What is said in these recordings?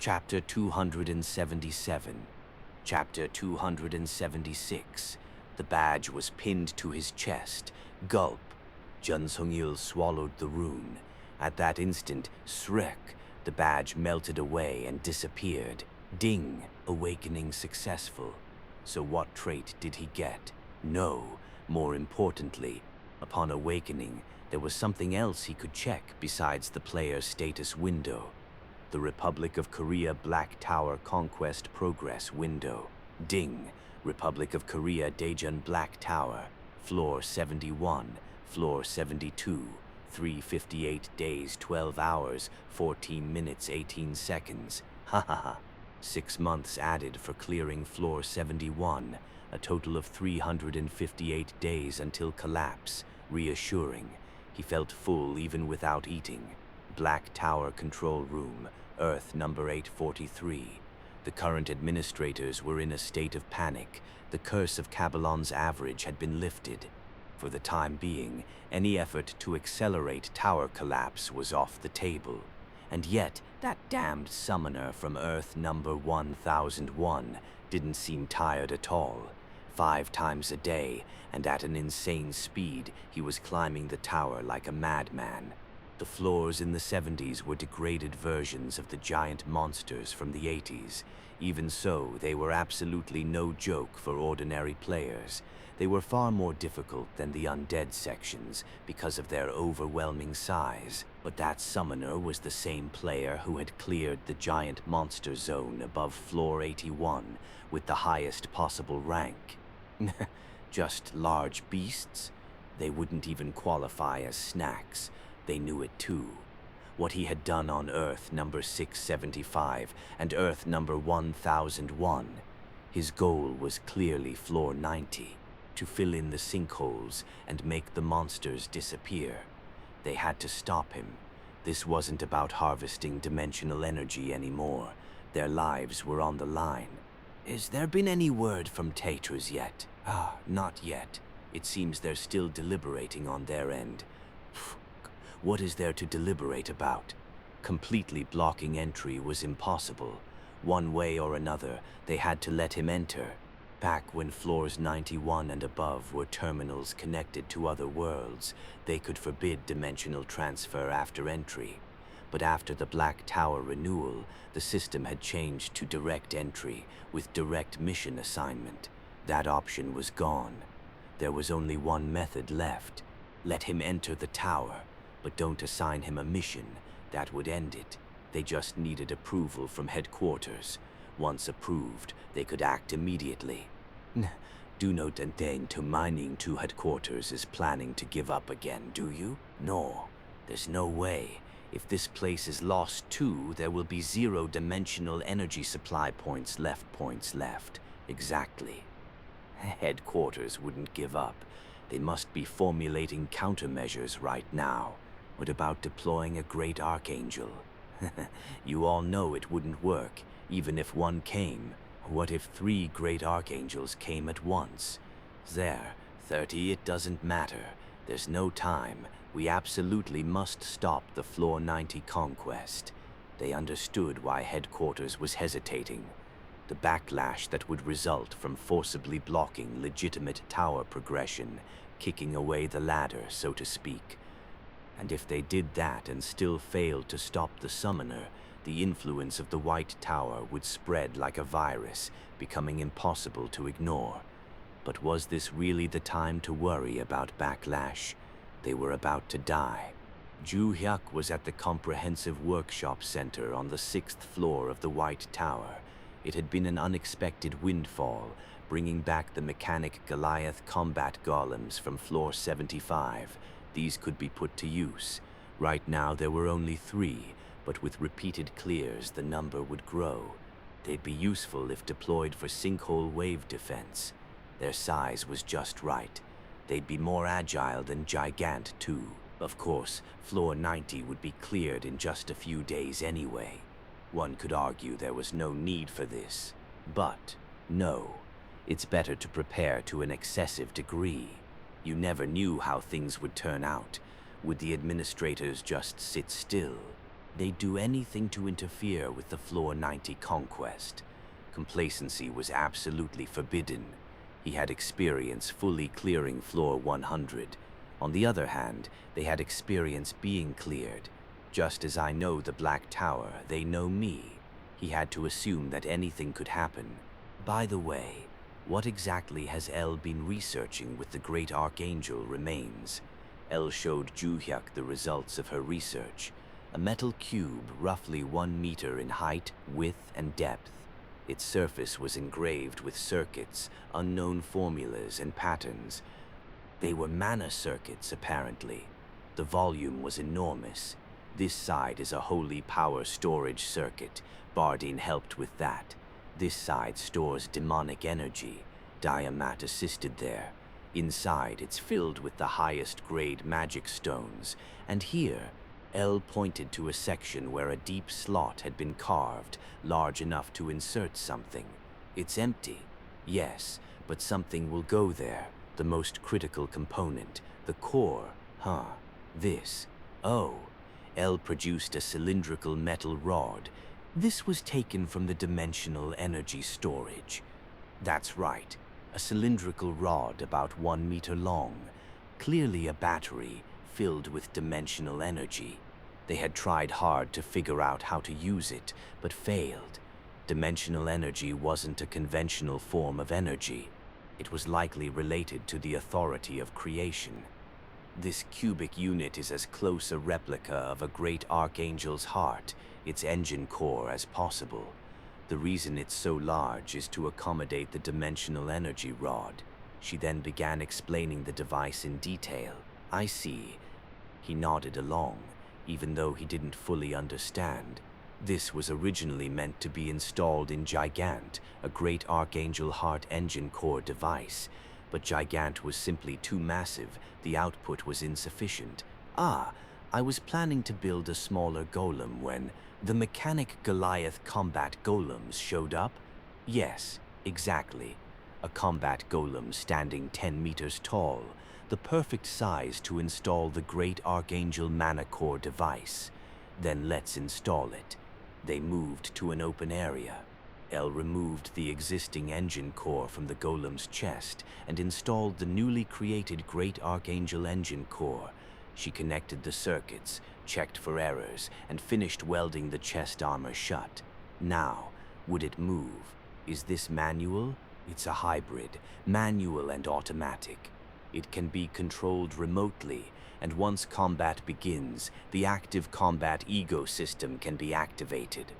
Chapter 277. Chapter 276. The badge was pinned to his chest. Gulp. Jun Sung-il swallowed the rune. At that instant, Shrek, the badge melted away and disappeared. Ding. Awakening successful. So what trait did he get? No. More importantly, upon awakening, there was something else he could check besides the player's status window. The Republic of Korea Black Tower Conquest Progress window. Ding. Republic of Korea Daejeon Black Tower. Floor 71. Floor 72. 358 days, 12 hours, 14 minutes, 18 seconds. Ha ha ha. 6 months added for clearing floor 71. A total of 358 days until collapse. Reassuring. He felt full even without eating. Black Tower Control Room, Earth number 843. The current administrators were in a state of panic. The curse of Caballon's average had been lifted. For the time being, any effort to accelerate tower collapse was off the table. And yet, that damned summoner from Earth number 1001 didn't seem tired at all. 5 times a day, and at an insane speed, he was climbing the tower like a madman. The floors in the 70s were degraded versions of the giant monsters from the 80s. Even so, they were absolutely no joke for ordinary players. They were far more difficult than the undead sections because of their overwhelming size. But that summoner was the same player who had cleared the giant monster zone above floor 81 with the highest possible rank. Just large beasts? They wouldn't even qualify as snacks. They knew it too. What he had done on Earth number 675 and Earth number 1001. His goal was clearly floor 90, to fill in the sinkholes and make the monsters disappear. They had to stop him. This wasn't about harvesting dimensional energy anymore. Their lives were on the line. Has there been any word from Tatras yet? Not yet. It seems they're still deliberating on their end. What is there to deliberate about? Completely blocking entry was impossible. One way or another, they had to let him enter. Back when floors 91 and above were terminals connected to other worlds, they could forbid dimensional transfer after entry. But after the Black Tower renewal, the system had changed to direct entry with direct mission assignment. That option was gone. There was only one method left. Let him enter the tower. But don't assign him a mission. That would end it. They just needed approval from headquarters. Once approved, they could act immediately. Do not intend to mining to headquarters is planning to give up again, do you? No, there's no way. If this place is lost too, there will be 0-dimensional energy supply points left. Exactly. Headquarters wouldn't give up. They must be formulating countermeasures right now. What about deploying a great archangel? You all know it wouldn't work, even if one came. What if 3 great archangels came at once? There, 30, it doesn't matter. There's no time. We absolutely must stop the floor 90 conquest. They understood why headquarters was hesitating. The backlash that would result from forcibly blocking legitimate tower progression, kicking away the ladder, so to speak. And if they did that and still failed to stop the summoner, the influence of the White Tower would spread like a virus, becoming impossible to ignore. But was this really the time to worry about backlash? They were about to die. Ju Hyuk was at the Comprehensive Workshop Center on the 6th floor of the White Tower. It had been an unexpected windfall, bringing back the mechanic Goliath combat golems from floor 75. These could be put to use. Right now there were only 3, but with repeated clears the number would grow. They'd be useful if deployed for sinkhole wave defense. Their size was just right. They'd be more agile than Gigant too. Of course, floor 90 would be cleared in just a few days anyway. One could argue there was no need for this. But, no. It's better to prepare to an excessive degree. You never knew how things would turn out. Would the administrators just sit still? They'd do anything to interfere with the Floor 90 conquest. Complacency was absolutely forbidden. He had experience fully clearing Floor 100. On the other hand, they had experience being cleared. Just as I know the Black Tower, they know me. He had to assume that anything could happen. By the way, what exactly has El been researching with the Great Archangel remains? El showed Juhyuk the results of her research. A metal cube roughly 1 meter in height, width, and depth. Its surface was engraved with circuits, unknown formulas, and patterns. They were mana circuits, apparently. The volume was enormous. This side is a holy power storage circuit. Bardeen helped with that. This side stores demonic energy. Diamat assisted there. Inside, it's filled with the highest grade magic stones. And here, El pointed to a section where a deep slot had been carved, large enough to insert something. It's empty. Yes, but something will go there. The most critical component, the core. This. Oh. El produced a cylindrical metal rod. This was taken from the dimensional energy storage. That's right, a cylindrical rod about 1 meter long. Clearly a battery filled with dimensional energy. They had tried hard to figure out how to use it, but failed. Dimensional energy wasn't a conventional form of energy. It was likely related to the authority of creation. This cubic unit is as close a replica of a great archangel's heart, its engine core, as possible. The reason it's so large is to accommodate the dimensional energy rod. She then began explaining the device in detail. I see. He nodded along, even though he didn't fully understand. This was originally meant to be installed in Gigant, a great archangel heart engine core device. But Gigant was simply too massive, the output was insufficient. I was planning to build a smaller golem when the mechanic Goliath combat golems showed up? Yes, exactly. A combat golem standing 10 meters tall, the perfect size to install the Great Archangel Mana Core device. Then let's install it. They moved to an open area. El removed the existing engine core from the golem's chest and installed the newly created Great Archangel engine core. She connected the circuits, checked for errors, and finished welding the chest armor shut. Now, would it move? Is this manual? It's a hybrid, manual and automatic. It can be controlled remotely, and once combat begins, the active combat ecosystem can be activated.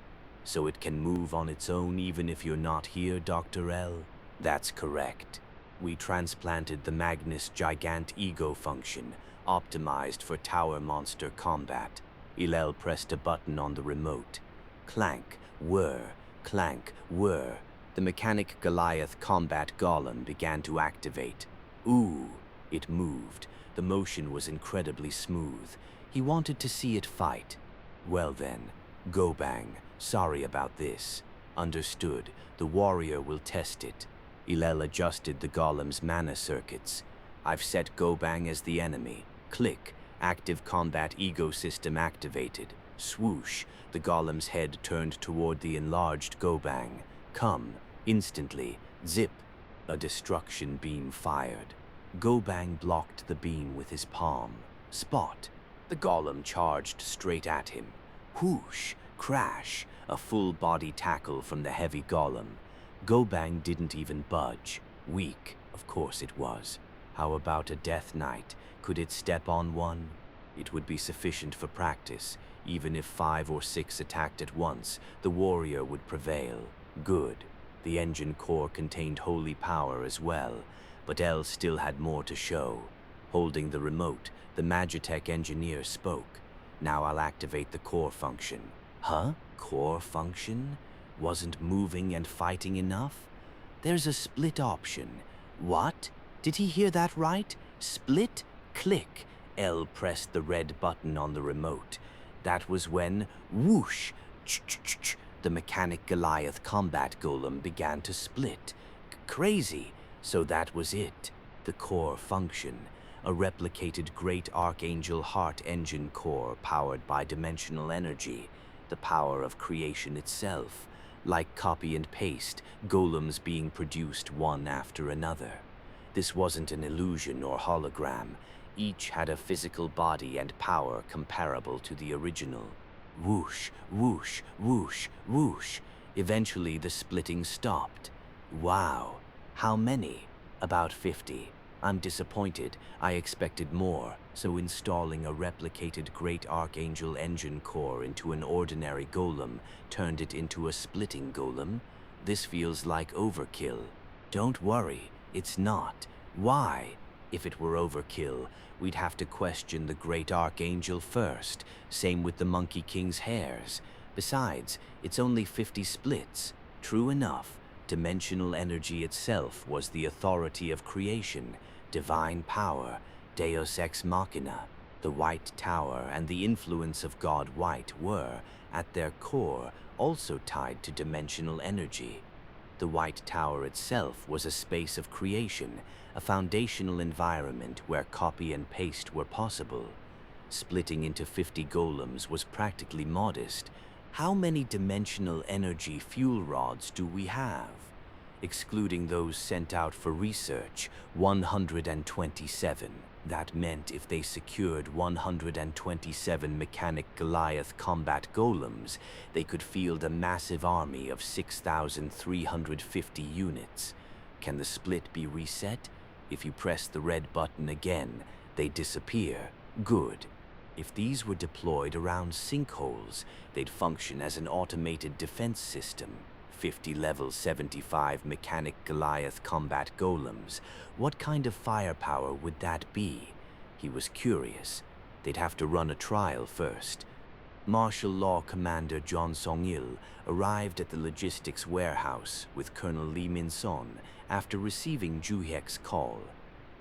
So it can move on its own even if you're not here, Dr. L? That's correct. We transplanted the Magnus Gigant ego function, optimized for tower monster combat. Ilel pressed a button on the remote. Clank, whir, clank, whir. The mechanic Goliath combat golem began to activate. Ooh, it moved. The motion was incredibly smooth. He wanted to see it fight. Well then, Gobang, sorry about this. Understood. The warrior will test it. Ilel adjusted the golem's mana circuits. I've set Gobang as the enemy. Click. Active combat ecosystem activated. Swoosh. The golem's head turned toward the enlarged Gobang. Come. Instantly. Zip. A destruction beam fired. Gobang blocked the beam with his palm. Spot. The golem charged straight at him. Whoosh. Crash. A full-body tackle from the heavy golem. Gobang didn't even budge. Weak. Of course it was. How about a death knight? Could it step on one? It would be sufficient for practice. Even if 5 or 6 attacked at once, the warrior would prevail. Good. The engine core contained holy power as well, but El still had more to show. Holding the remote, the Magitech engineer spoke. Now I'll activate the core function. Huh? Core function? Wasn't moving and fighting enough? There's a split option. What? Did he hear that right? Split? Click. El pressed the red button on the remote. That was when, whoosh, ch-ch-ch-ch, the mechanic Goliath combat golem began to split. Crazy. So that was it. The core function. a replicated Great Archangel Heart engine core powered by dimensional energy, the power of creation itself, like copy and paste, golems being produced one after another. This wasn't an illusion or hologram. Each had a physical body and power comparable to the original. Whoosh, whoosh, whoosh, whoosh. Eventually the splitting stopped. Wow, how many? About 50. I'm disappointed. I expected more, so installing a replicated Great Archangel engine core into an ordinary golem turned it into a splitting golem. This feels like overkill. Don't worry, it's not. Why? If it were overkill, we'd have to question the Great Archangel first. Same with the Monkey King's hairs. Besides, it's only 50 splits. True enough. Dimensional energy itself was the authority of creation, divine power, Deus Ex Machina. The White Tower and the influence of God White were, at their core, also tied to dimensional energy. The White Tower itself was a space of creation, a foundational environment where copy and paste were possible. Splitting into 50 golems was practically modest. How many dimensional energy fuel rods do we have? Excluding those sent out for research, 127. That meant if they secured 127 mechanic Goliath combat golems, they could field a massive army of 6,350 units. Can the split be reset? If you press the red button again, they disappear. Good. If these were deployed around sinkholes, they'd function as an automated defense system. 50 level 75 mechanic Goliath combat golems. What kind of firepower would that be? He was curious. They'd have to run a trial first. Martial Law Commander John Song-il arrived at the logistics warehouse with Colonel Lee Min-son after receiving Ju-hyek's call.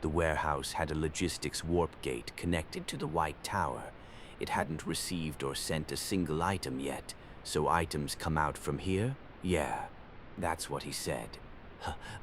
The warehouse had a logistics warp gate connected to the White Tower. It hadn't received or sent a single item yet, so items come out from here? Yeah, that's what he said.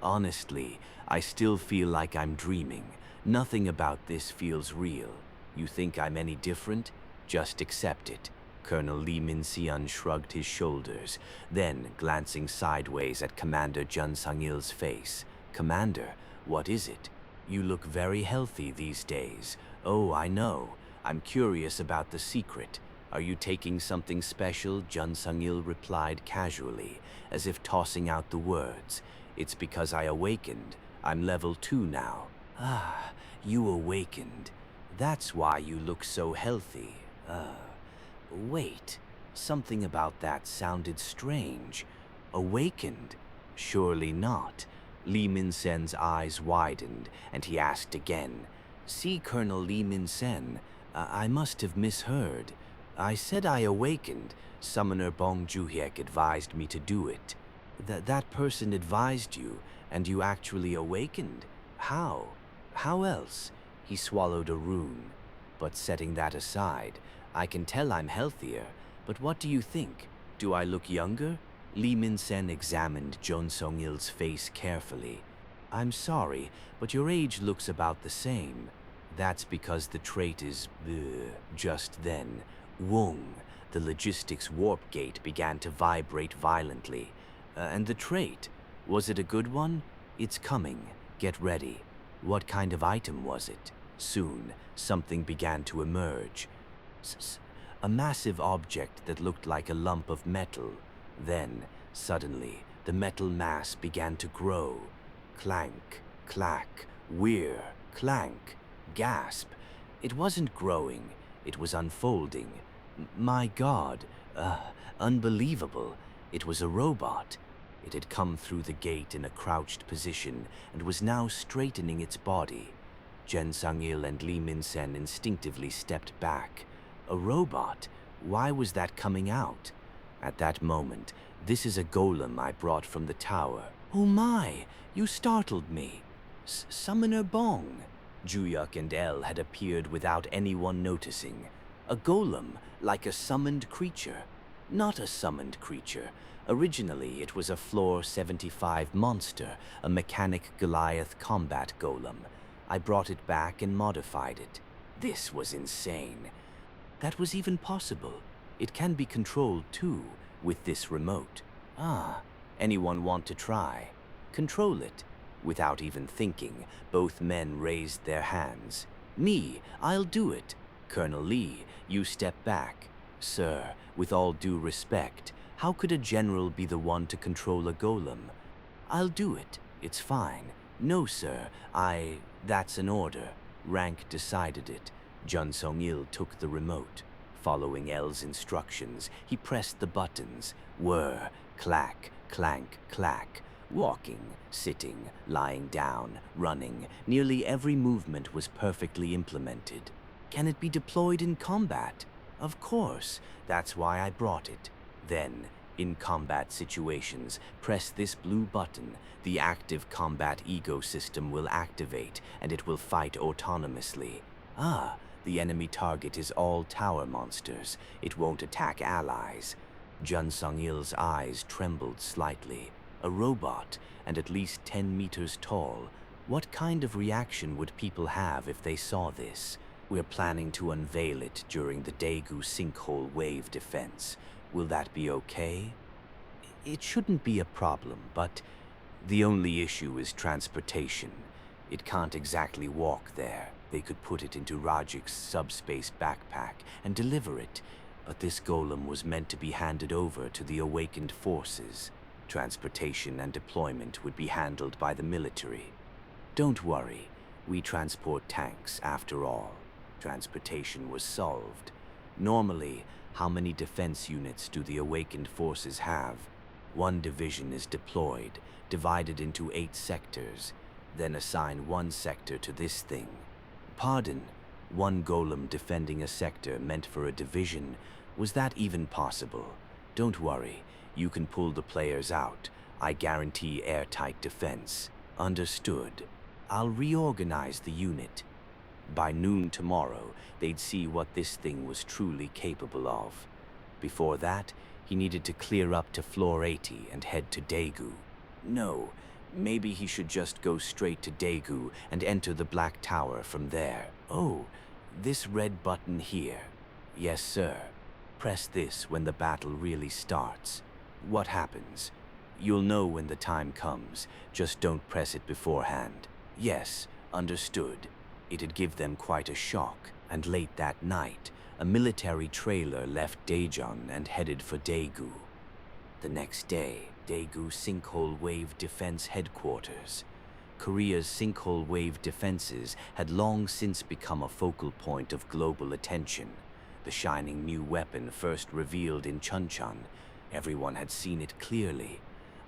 Honestly, I still feel like I'm dreaming. Nothing about this feels real. You think I'm any different? Just accept it. Colonel Lee Min-seon shrugged his shoulders, then glancing sideways at Commander Jun Sang-il's face. Commander, what is it? You look very healthy these days. Oh, I know. I'm curious about the secret. Are you taking something special? Jun Sang-il replied casually, as if tossing out the words. It's because I awakened. I'm level 2 now. Ah, you awakened. That's why you look so healthy. Wait. Something about that sounded strange. Awakened? Surely not. Lee Min-sen's eyes widened, and he asked again. See, Colonel Lee Min-sen, I must have misheard. I said I awakened. Summoner Bong Ju-hyek advised me to do it. That person advised you, and you actually awakened? How? How else? He swallowed a rune. But setting that aside, I can tell I'm healthier. But what do you think? Do I look younger? Lee Min-sen examined Jun Song-il's face carefully. I'm sorry, but your age looks about the same. That's because the trait is... Just then, Wung, the logistics warp gate, began to vibrate violently. And the trait, was it a good one? It's coming. Get ready. What kind of item was it? Soon, something began to emerge. A massive object that looked like a lump of metal. Then, suddenly, the metal mass began to grow. Clank, clack, whir, clank, gasp. It wasn't growing, it was unfolding. My God, unbelievable. It was a robot. It had come through the gate in a crouched position and was now straightening its body. Jun Sang-il and Lee Min-sen instinctively stepped back. A robot? Why was that coming out? At that moment, this is a golem I brought from the tower. Oh my, you startled me. Summoner Bong. Ju-hyek and El had appeared without anyone noticing. A golem, like a summoned creature. Not a summoned creature. Originally, it was a floor 75 monster, a mechanic Goliath combat golem. I brought it back and modified it. This was insane. That was even possible. It can be controlled too, with this remote. Ah, anyone want to try? Control it. Without even thinking, both men raised their hands. Me, I'll do it. Colonel Lee, you step back. Sir, with all due respect, how could a general be the one to control a golem? I'll do it. It's fine. No, sir, that's an order. Rank decided it. Jun Song-il took the remote. Following L's instructions, he pressed the buttons. Whir, clack, clank, clack. Walking, sitting, lying down, running. Nearly every movement was perfectly implemented. Can it be deployed in combat? Of course. That's why I brought it. Then, in combat situations, press this blue button. The active combat ecosystem will activate, and it will fight autonomously. Ah, the enemy target is all tower monsters. It won't attack allies. Jun Song-il's eyes trembled slightly. A robot, and at least 10 meters tall. What kind of reaction would people have if they saw this? We're planning to unveil it during the Daegu sinkhole wave defense. Will that be okay? It shouldn't be a problem, but the only issue is transportation. It can't exactly walk there. They could put it into Rajik's subspace backpack and deliver it, but this golem was meant to be handed over to the awakened forces. Transportation and deployment would be handled by the military. Don't worry, we transport tanks after all. Transportation was solved. Normally, how many defense units do the awakened forces have? 1 division is deployed, divided into 8 sectors, then assign 1 sector to this thing. Pardon, 1 golem defending a sector meant for a division. Was that even possible? Don't worry, you can pull the players out. I guarantee airtight defense. Understood. I'll reorganize the unit. By noon tomorrow, they'd see what this thing was truly capable of. Before that, he needed to clear up to floor 80 and head to Daegu. No, maybe he should just go straight to Daegu and enter the Black Tower from there. Oh, this red button here. Yes, sir. Press this when the battle really starts. What happens? You'll know when the time comes. Just don't press it beforehand. Yes, understood. It'd give them quite a shock. And late that night, a military trailer left Daejeon and headed for Daegu. The next day, Daegu Sinkhole Wave Defense Headquarters. Korea's sinkhole wave defenses had long since become a focal point of global attention. The shining new weapon first revealed in Chuncheon. Everyone had seen it clearly.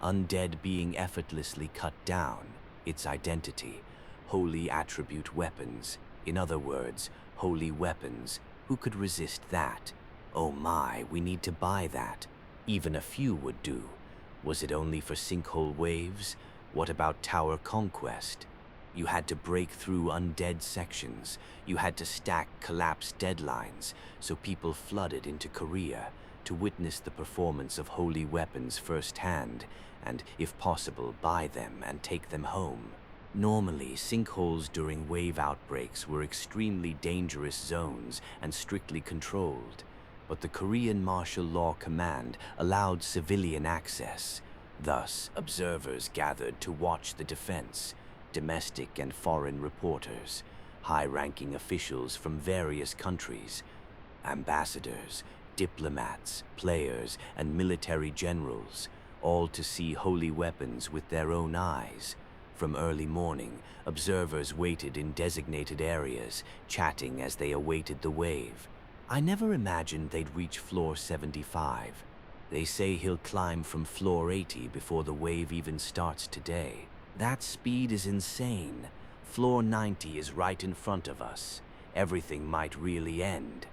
Undead being effortlessly cut down. Its identity. Holy attribute weapons. In other words, holy weapons. Who could resist that? Oh my, we need to buy that. Even a few would do. Was it only for sinkhole waves? What about tower conquest? You had to break through undead sections. You had to stack collapsed deadlines, so people flooded into Korea to witness the performance of holy weapons firsthand, and, if possible, buy them and take them home. Normally, sinkholes during wave outbreaks were extremely dangerous zones and strictly controlled, but the Korean Martial Law Command allowed civilian access. Thus, observers gathered to watch the defense, domestic and foreign reporters, high-ranking officials from various countries, ambassadors, diplomats, players, and military generals, all to see holy weapons with their own eyes. From early morning, observers waited in designated areas, chatting as they awaited the wave. I never imagined they'd reach floor 75. They say he'll climb from floor 80 before the wave even starts today. That speed is insane. Floor 90 is right in front of us. Everything might really end.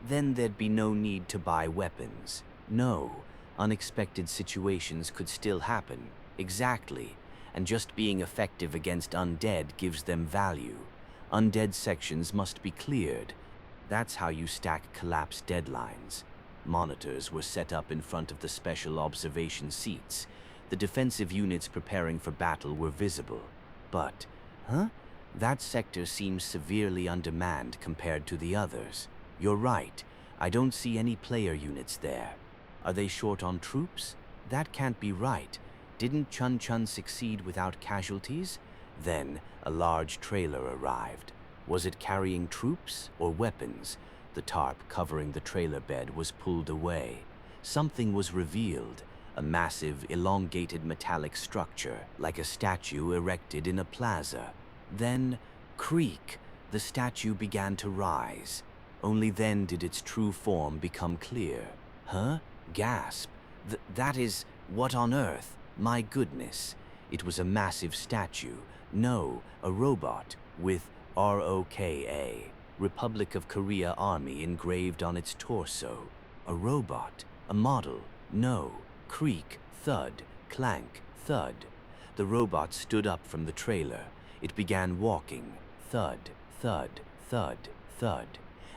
Then there'd be no need to buy weapons. No, unexpected situations could still happen. Exactly. And just being effective against undead gives them value. Undead sections must be cleared. That's how you stack collapsed deadlines. Monitors were set up in front of the special observation seats. The defensive units preparing for battle were visible. But, That sector seems severely undermanned compared to the others. You're right, I don't see any player units there. Are they short on troops? That can't be right. Didn't Chun Chun succeed without casualties? Then a large trailer arrived. Was it carrying troops or weapons? The tarp covering the trailer bed was pulled away. Something was revealed, a massive, elongated metallic structure, like a statue erected in a plaza. Then, creak, the statue began to rise. Only then did its true form become clear. Huh? Gasp. That is, what on earth? My goodness. It was a massive statue. No, a robot, with ROKA, Republic of Korea Army engraved on its torso. A robot, a model. No, creak, thud, clank, thud. The robot stood up from the trailer. It began walking, thud, thud, thud, thud,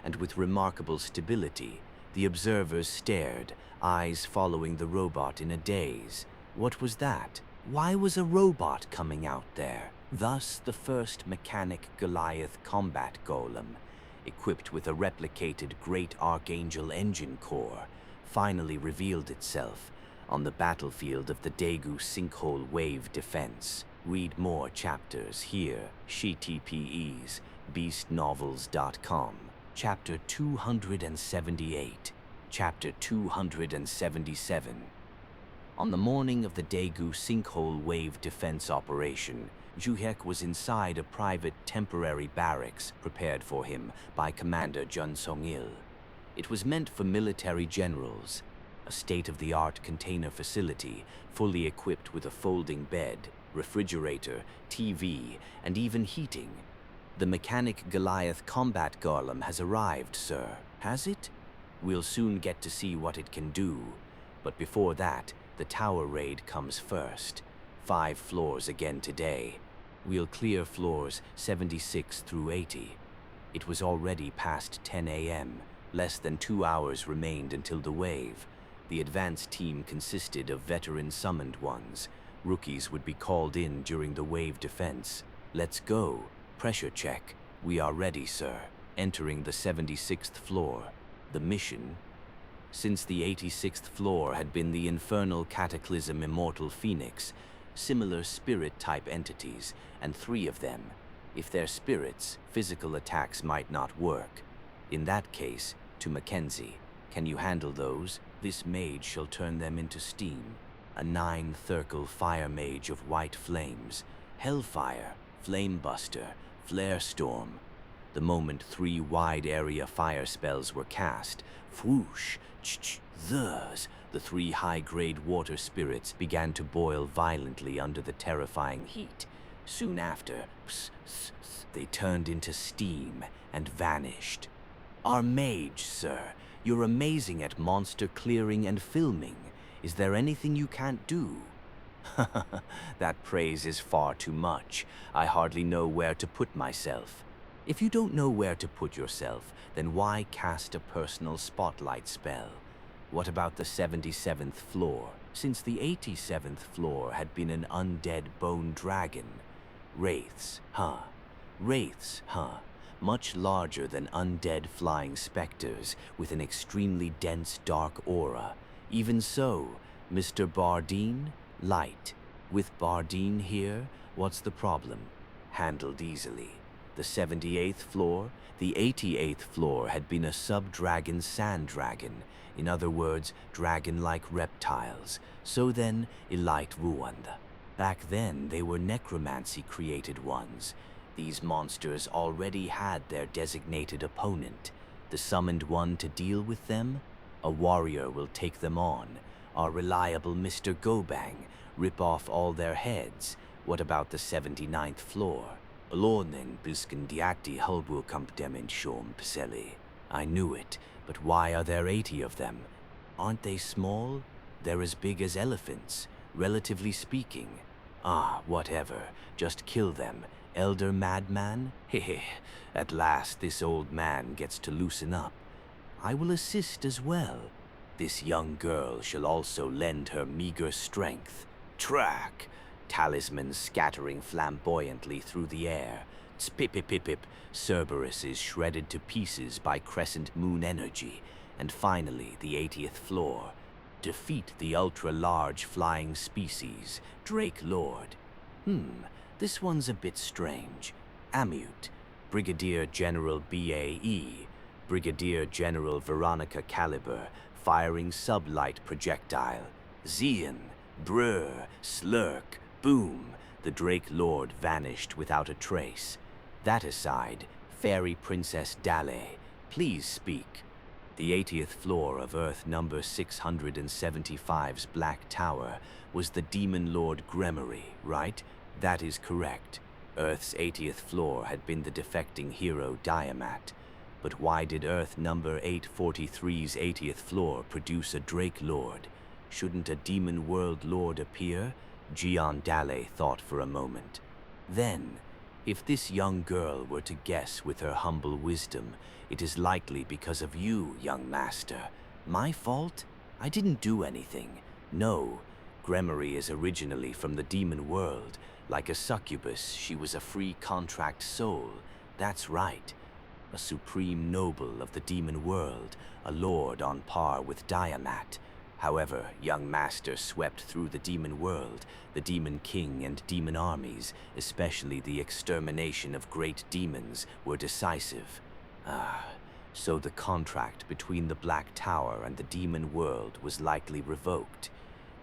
and with remarkable stability. The observers stared, eyes following the robot in a daze. What was that? Why was a robot coming out there? Thus, the first mechanic Goliath combat golem, equipped with a replicated Great Archangel engine core, finally revealed itself on the battlefield of the Daegu Sinkhole Wave Defense. Read more chapters here, https beastnovels.com. Chapter 278, Chapter 277. On the morning of the Daegu Sinkhole Wave Defense operation, Juhek was inside a private temporary barracks prepared for him by Commander Jun Song-il. It was meant for military generals, a state-of-the-art container facility fully equipped with a folding bed, refrigerator, TV, and even heating. The mechanic Goliath combat golem has arrived, sir. Has it? We'll soon get to see what it can do. But before that, the tower raid comes first. 5 floors again today. We'll clear floors 76 through 80. It was already past 10 a.m. Less than 2 hours remained until the wave. The advance team consisted of veteran summoned ones. Rookies would be called in during the wave defense. Let's go. Pressure check. We are ready, sir. Entering the 76th floor. The mission? Since the 86th floor had been the infernal cataclysm Immortal Phoenix, similar spirit-type entities, and 3 of them. If they're spirits, physical attacks might not work. In that case, to Mackenzie, can you handle those? This mage shall turn them into steam. A 9-thirkle fire mage of white flames. Hellfire, Flamebuster, Flare Storm. The moment 3 wide-area fire spells were cast, whoosh, thus, the 3 high-grade water spirits began to boil violently under the terrifying heat. Soon after, they turned into steam and vanished. Our mage, sir, you're amazing at monster clearing and filming. Is there anything you can't do? That praise is far too much. I hardly know where to put myself. If you don't know where to put yourself, then why cast a personal spotlight spell? What about the 77th floor? Since the 87th floor had been an undead bone dragon. Wraiths, huh? Wraiths, huh? Much larger than undead flying specters with an extremely dense dark aura. Even so, Mr. Bardeen, light. With Bardeen here, what's the problem? Handled easily. The 78th floor, the 88th floor had been a sub-dragon sand dragon. In other words, dragon-like reptiles. So then, Elite Ruand. Back then, they were necromancy-created ones. These monsters already had their designated opponent. The summoned one to deal with them? A warrior will take them on. Our reliable Mr. Gobang, rip off all their heads. What about the 79th floor? Alonen buskendiati hulbu kampdemen shom pseli. I knew it, but why are there 80 of them? Aren't they small? They're as big as elephants, relatively speaking. Ah, whatever. Just kill them. Elder madman? Hehe. At last this old man gets to loosen up. I will assist as well. This young girl shall also lend her meager strength. Track! Talismans scattering flamboyantly through the air. Spip-pip-pip-pip. Cerberus is shredded to pieces by crescent moon energy. And finally, the 80th floor. Defeat the ultra-large flying species, Drake Lord. This one's a bit strange. Amute, Brigadier General BAE, Brigadier General Veronica Caliber, firing sublight projectile. Zeon, Brr, Slurk, Boom. The Drake Lord vanished without a trace. That aside, Fairy Princess Dale, please speak. The 80th floor of Earth number 675's Black Tower was the Demon Lord Gremory, right? That is correct. Earth's 80th floor had been the defecting hero Diamat. But why did Earth number 843's 80th floor produce a Drake Lord? Shouldn't a Demon World Lord appear? Gian Dale thought for a moment. Then, if this young girl were to guess with her humble wisdom, it is likely because of you, young master. My fault? I didn't do anything. No, Gremory is originally from the demon world. Like a succubus, she was a free contract soul. That's right. A supreme noble of the demon world, a lord on par with Diamat. However, young master swept through the demon world, the demon king and demon armies, especially the extermination of great demons, were decisive. So the contract between the Black Tower and the demon world was likely revoked,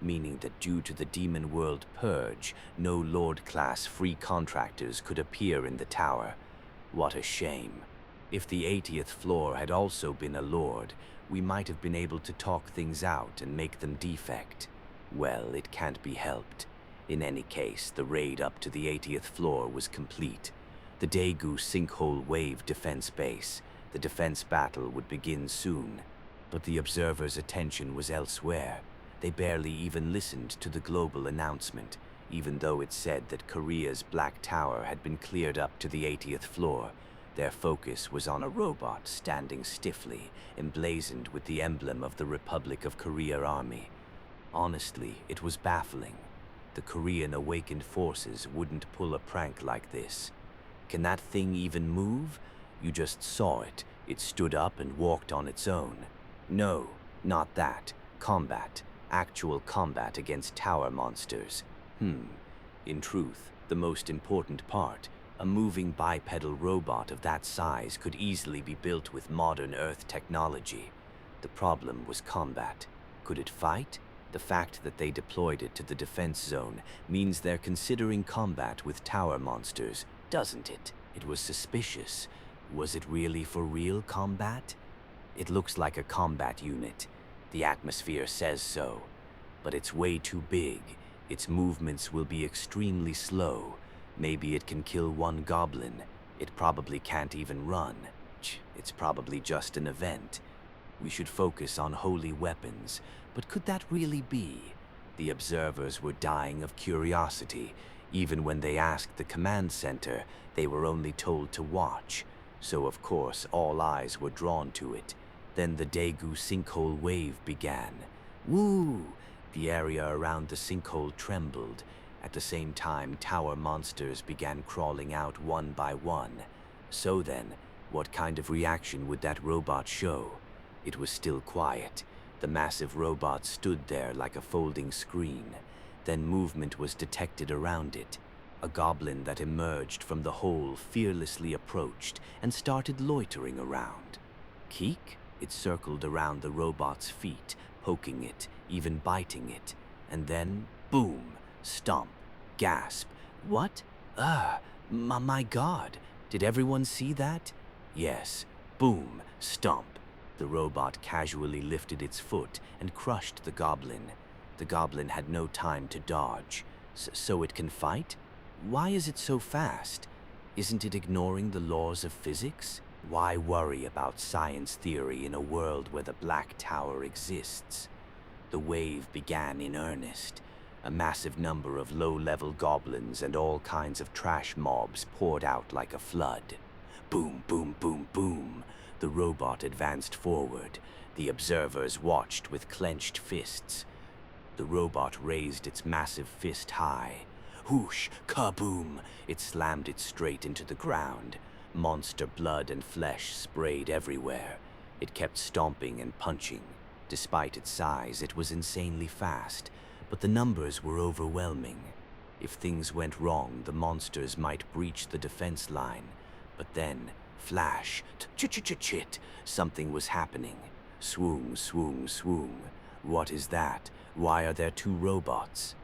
meaning that due to the demon world purge, no lord-class free contractors could appear in the tower. What a shame. If the 80th floor had also been a lord, we might have been able to talk things out and make them defect. Well, it can't be helped. In any case, the raid up to the 80th floor was complete. The Daegu Sinkhole Wave defense base. The defense battle would begin soon. But the observers' attention was elsewhere. They barely even listened to the global announcement, even though it said that Korea's Black Tower had been cleared up to the 80th floor. Their focus was on a robot standing stiffly, emblazoned with the emblem of the Republic of Korea Army. Honestly, it was baffling. The Korean awakened forces wouldn't pull a prank like this. Can that thing even move? You just saw it. It stood up and walked on its own. No, not that. Combat. Actual combat against tower monsters. In truth, the most important part. A moving bipedal robot of that size could easily be built with modern Earth technology. The problem was combat. Could it fight? The fact that they deployed it to the defense zone means they're considering combat with tower monsters, doesn't it? It was suspicious. Was it really for real combat? It looks like a combat unit. The atmosphere says so. But it's way too big. Its movements will be extremely slow. Maybe it can kill one goblin. It probably can't even run. It's probably just an event. We should focus on holy weapons. But could that really be? The observers were dying of curiosity. Even when they asked the command center, they were only told to watch. So of course all eyes were drawn to it. Then the Daegu Sinkhole Wave began. Woo! The area around the sinkhole trembled. At the same time, tower monsters began crawling out one by one. So then, what kind of reaction would that robot show? It was still quiet. The massive robot stood there like a folding screen. Then movement was detected around it. A goblin that emerged from the hole fearlessly approached and started loitering around. Keek? It circled around the robot's feet, poking it, even biting it. And then, boom! Stomp. Gasp. What? My God. Did everyone see that? Yes. Boom. Stomp. The robot casually lifted its foot and crushed the goblin. The goblin had no time to dodge. So it can fight? Why is it so fast? Isn't it ignoring the laws of physics? Why worry about science theory in a world where the Black Tower exists? The wave began in earnest. A massive number of low-level goblins and all kinds of trash mobs poured out like a flood. Boom, boom, boom, boom. The robot advanced forward. The observers watched with clenched fists. The robot raised its massive fist high. whoosh, kaboom! It slammed it straight into the ground. Monster blood and flesh sprayed everywhere. It kept stomping and punching. Despite its size, it was insanely fast, but the numbers were overwhelming. If things went wrong, the monsters might breach the defense line. But then, flash, chit, something was happening. Swoom, swoom, swoom. What is that? Why are there 2 robots?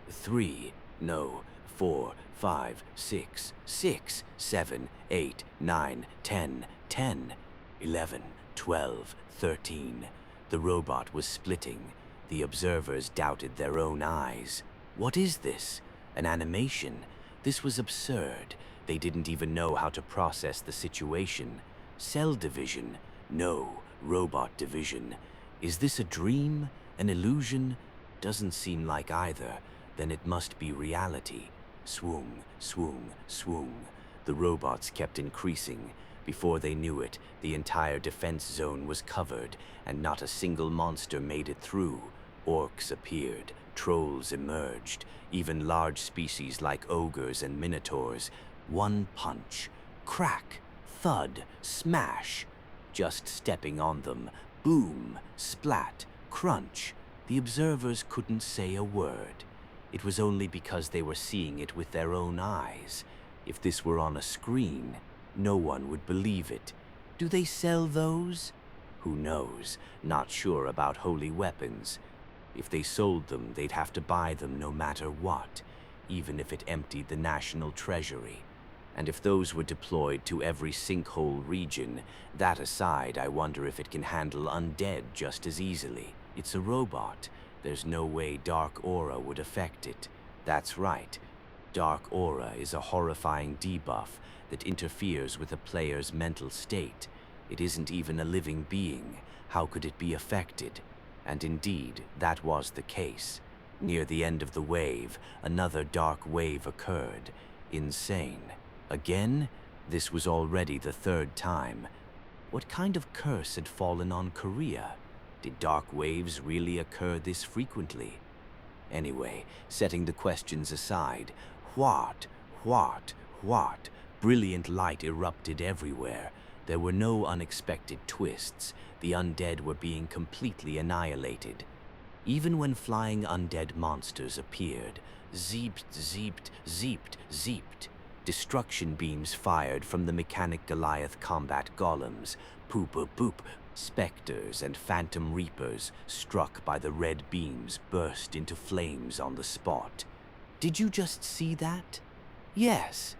3, no, 4, 5, 6, 6, 7, 8, 9, 10, 10, 11, 12, 13. The robot was splitting. The observers doubted their own eyes. What is this? An animation? This was absurd. They didn't even know how to process the situation. Cell division? No, robot division. Is this a dream? An illusion? Doesn't seem like either. Then it must be reality. Swoom, swoom, swoom. The robots kept increasing. Before they knew it, the entire defense zone was covered, and not a single monster made it through. Orcs appeared, trolls emerged, even large species like ogres and minotaurs. One punch. Crack, thud, smash. Just stepping on them. Boom, splat, crunch. The observers couldn't say a word. It was only because they were seeing it with their own eyes. If this were on a screen, no one would believe it. Do they sell those? Who knows? Not sure about holy weapons. If they sold them, they'd have to buy them no matter what, even if it emptied the national treasury. And if those were deployed to every sinkhole region, that aside, I wonder if it can handle undead just as easily. It's a robot. There's no way dark aura would affect it. That's right. Dark aura is a horrifying debuff that interferes with a player's mental state. It isn't even a living being. How could it be affected? And indeed, that was the case. Near the end of the wave, another dark wave occurred. Insane. Again? This was already the 3rd time. What kind of curse had fallen on Korea? Did dark waves really occur this frequently? Anyway, setting the questions aside, what? Brilliant light erupted everywhere. There were no unexpected twists. The undead were being completely annihilated. Even when flying undead monsters appeared, zeeped, zeeped, zeeped, zeeped. Destruction beams fired from the mechanic Goliath combat golems. Poop, boop. Specters and phantom reapers, struck by the red beams, burst into flames on the spot. Did you just see that? Yes.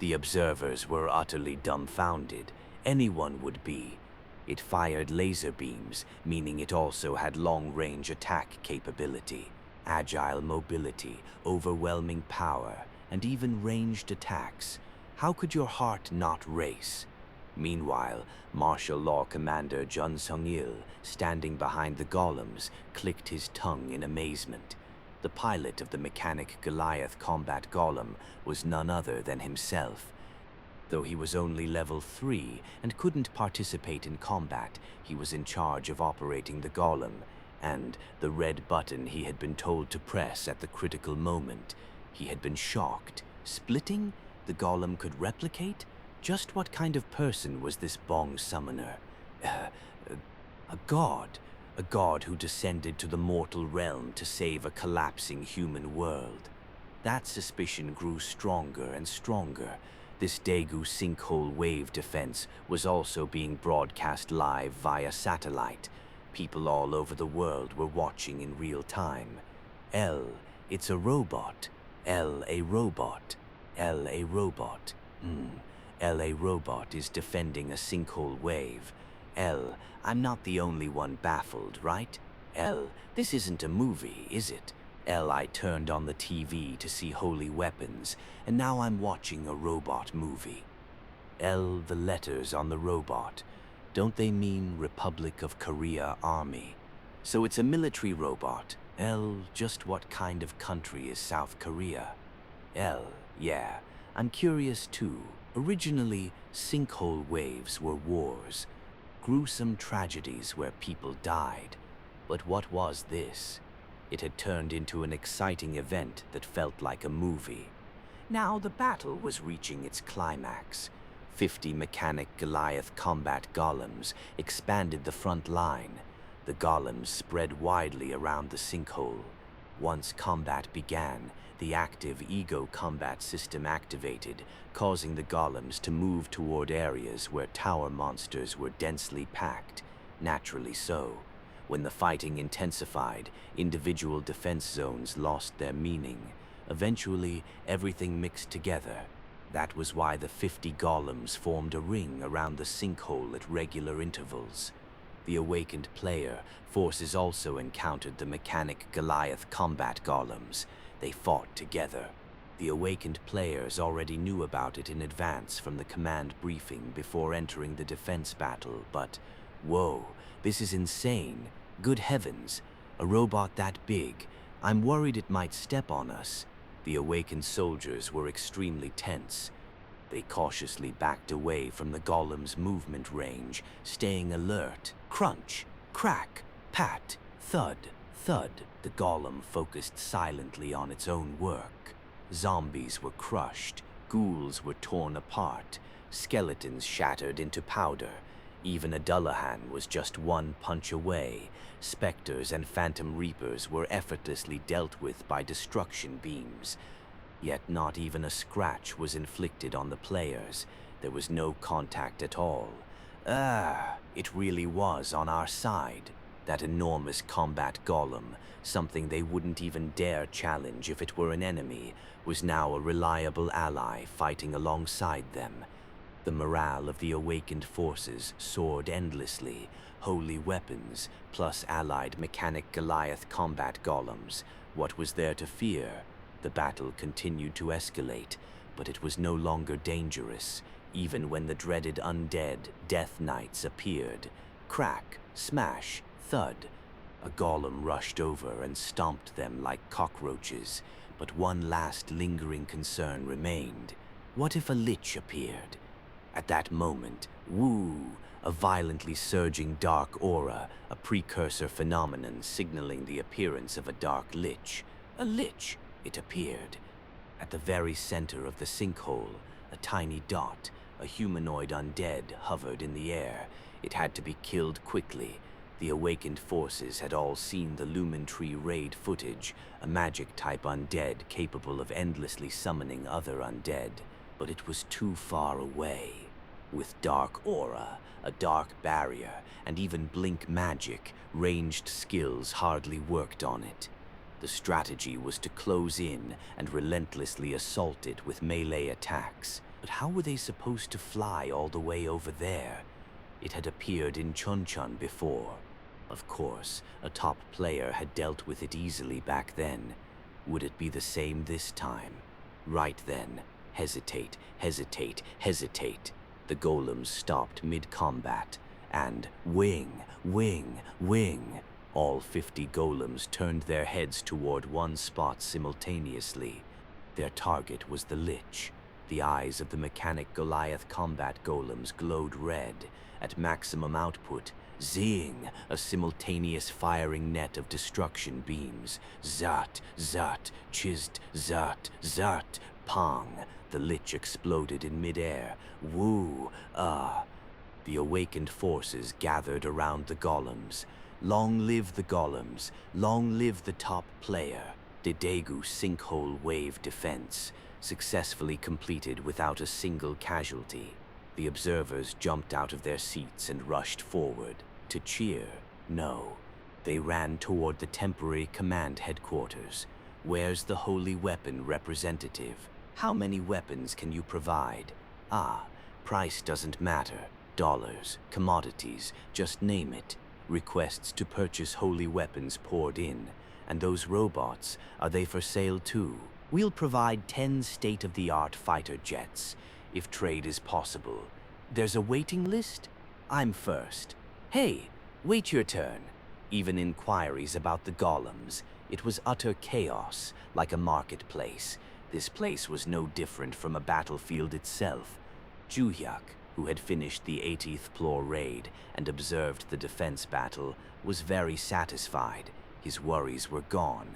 The observers were utterly dumbfounded. Anyone would be. It fired laser beams, meaning it also had long-range attack capability, agile mobility, overwhelming power, and even ranged attacks. How could your heart not race? Meanwhile, martial law commander Jun Sung-il, standing behind the golems, clicked his tongue in amazement. The pilot of the mechanic Goliath combat golem was none other than himself. Though he was only level 3 and couldn't participate in combat, he was in charge of operating the golem, and the red button he had been told to press at the critical moment. He had been shocked. Splitting? The golem could replicate? Just what kind of person was this Bong summoner? A god who descended to the mortal realm to save a collapsing human world. That suspicion grew stronger and stronger. This Daegu sinkhole wave defense was also being broadcast live via satellite. People all over the world were watching in real time. It's a robot. A robot. A robot. A robot is defending a sinkhole wave. I'm not the only one baffled, right? This isn't a movie, is it? I turned on the TV to see holy weapons, and now I'm watching a robot movie. The letters on the robot. Don't they mean Republic of Korea Army? So it's a military robot. Just what kind of country is South Korea? Yeah, I'm curious too. Originally, sinkhole waves were wars, gruesome tragedies where people died. But what was this? It had turned into an exciting event that felt like a movie. Now the battle was reaching its climax. 50 mechanic Goliath combat golems expanded the front line. The golems spread widely around the sinkhole. Once combat began, the active ego combat system activated, causing the golems to move toward areas where tower monsters were densely packed. Naturally so. When the fighting intensified, individual defense zones lost their meaning. Eventually, everything mixed together. That was why the 50 golems formed a ring around the sinkhole at regular intervals. The awakened player forces also encountered the mechanic Goliath combat golems. They fought together. The awakened players already knew about it in advance from the command briefing before entering the defense battle, but whoa, this is insane. Good heavens, a robot that big. I'm worried it might step on us. The awakened soldiers were extremely tense. They cautiously backed away from the golem's movement range, staying alert. Crunch, crack, pat, thud, thud. The golem focused silently on its own work. Zombies were crushed, ghouls were torn apart, skeletons shattered into powder. Even a Dullahan was just one punch away. Specters and phantom reapers were effortlessly dealt with by destruction beams. Yet not even a scratch was inflicted on the players. There was no contact at all. It really was on our side. That enormous combat golem, something they wouldn't even dare challenge if it were an enemy, was now a reliable ally fighting alongside them. The morale of the awakened forces soared endlessly. Holy weapons, plus allied mechanic Goliath combat golems. What was there to fear? The battle continued to escalate, but it was no longer dangerous, even when the dreaded undead Death Knights appeared. Crack, smash, thud. A golem rushed over and stomped them like cockroaches, but one last lingering concern remained. What if a lich appeared? At that moment, woo, a violently surging dark aura, a precursor phenomenon signaling the appearance of a dark lich. A lich, it appeared. At the very center of the sinkhole, a tiny dot, a humanoid undead, hovered in the air. It had to be killed quickly. The awakened forces had all seen the Lumen Tree raid footage, a magic-type undead capable of endlessly summoning other undead. But it was too far away. With dark aura, a dark barrier, and even blink magic, ranged skills hardly worked on it. The strategy was to close in and relentlessly assault it with melee attacks. But how were they supposed to fly all the way over there? It had appeared in Chun-Chun before. Of course, a top player had dealt with it easily back then. Would it be the same this time? Right then, hesitate, hesitate, hesitate. The golems stopped mid-combat, and wing, wing, wing. All 50 golems turned their heads toward one spot simultaneously. Their target was the lich. The eyes of the mechanic Goliath combat golems glowed red. At maximum output, zing, a simultaneous firing net of destruction beams. Zat, zat, chizd, zat, zat, pong. The lich exploded in midair. Woo, The awakened forces gathered around the golems. Long live the golems, long live the top player. Dedegu sinkhole wave defense, successfully completed without a single casualty. The observers jumped out of their seats and rushed forward. To cheer? No. They ran toward the temporary command headquarters. Where's the holy weapon representative? How many weapons can you provide? Price doesn't matter. Dollars, commodities, just name it. Requests to purchase holy weapons poured in. And those robots, are they for sale too? We'll provide 10 state-of-the-art fighter jets, if trade is possible. There's a waiting list? I'm first. Hey, wait your turn. Even inquiries about the golems. It was utter chaos, like a marketplace. This place was no different from a battlefield itself. Juhyak, who had finished the 18th floor raid and observed the defense battle, was very satisfied. His worries were gone.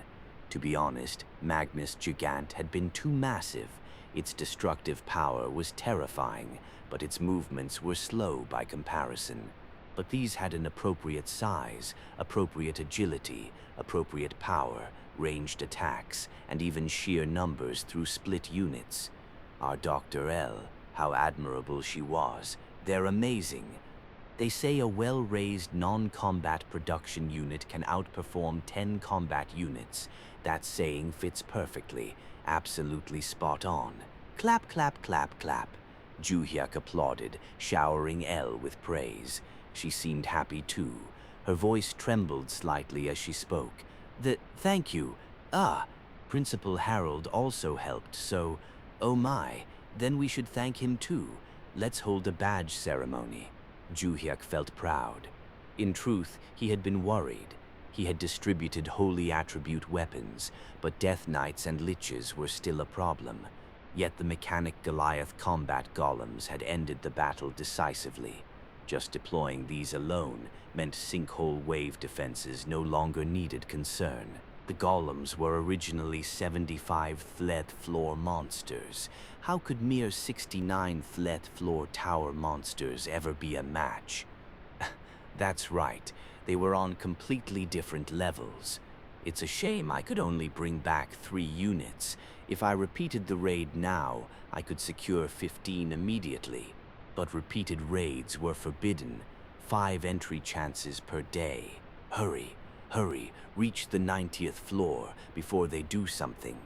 To be honest, Magnus Gigant had been too massive. Its destructive power was terrifying, but its movements were slow by comparison. But these had an appropriate size, appropriate agility, appropriate power, ranged attacks, and even sheer numbers through split units. Our Dr. L, how admirable she was. They're amazing. They say a well-raised non-combat production unit can outperform 10 combat units. That saying fits perfectly, absolutely spot on. Clap, clap, clap, clap. Juhyuk applauded, showering L with praise. She seemed happy too. Her voice trembled slightly as she spoke. Thank you. Principal Harold also helped, so, oh my, then we should thank him too. Let's hold a badge ceremony. Juhyuk felt proud. In truth, he had been worried. He had distributed holy attribute weapons, but Death Knights and Liches were still a problem. Yet the mechanic Goliath combat golems had ended the battle decisively. Just deploying these alone meant sinkhole wave defenses no longer needed concern. The golems were originally 75 flat floor monsters. How could mere 69 flat floor tower monsters ever be a match? That's right, they were on completely different levels. It's a shame I could only bring back 3 units. If I repeated the raid now, I could secure 15 immediately. But repeated raids were forbidden. 5 entry chances per day. Hurry, hurry, reach the 90th floor before they do something.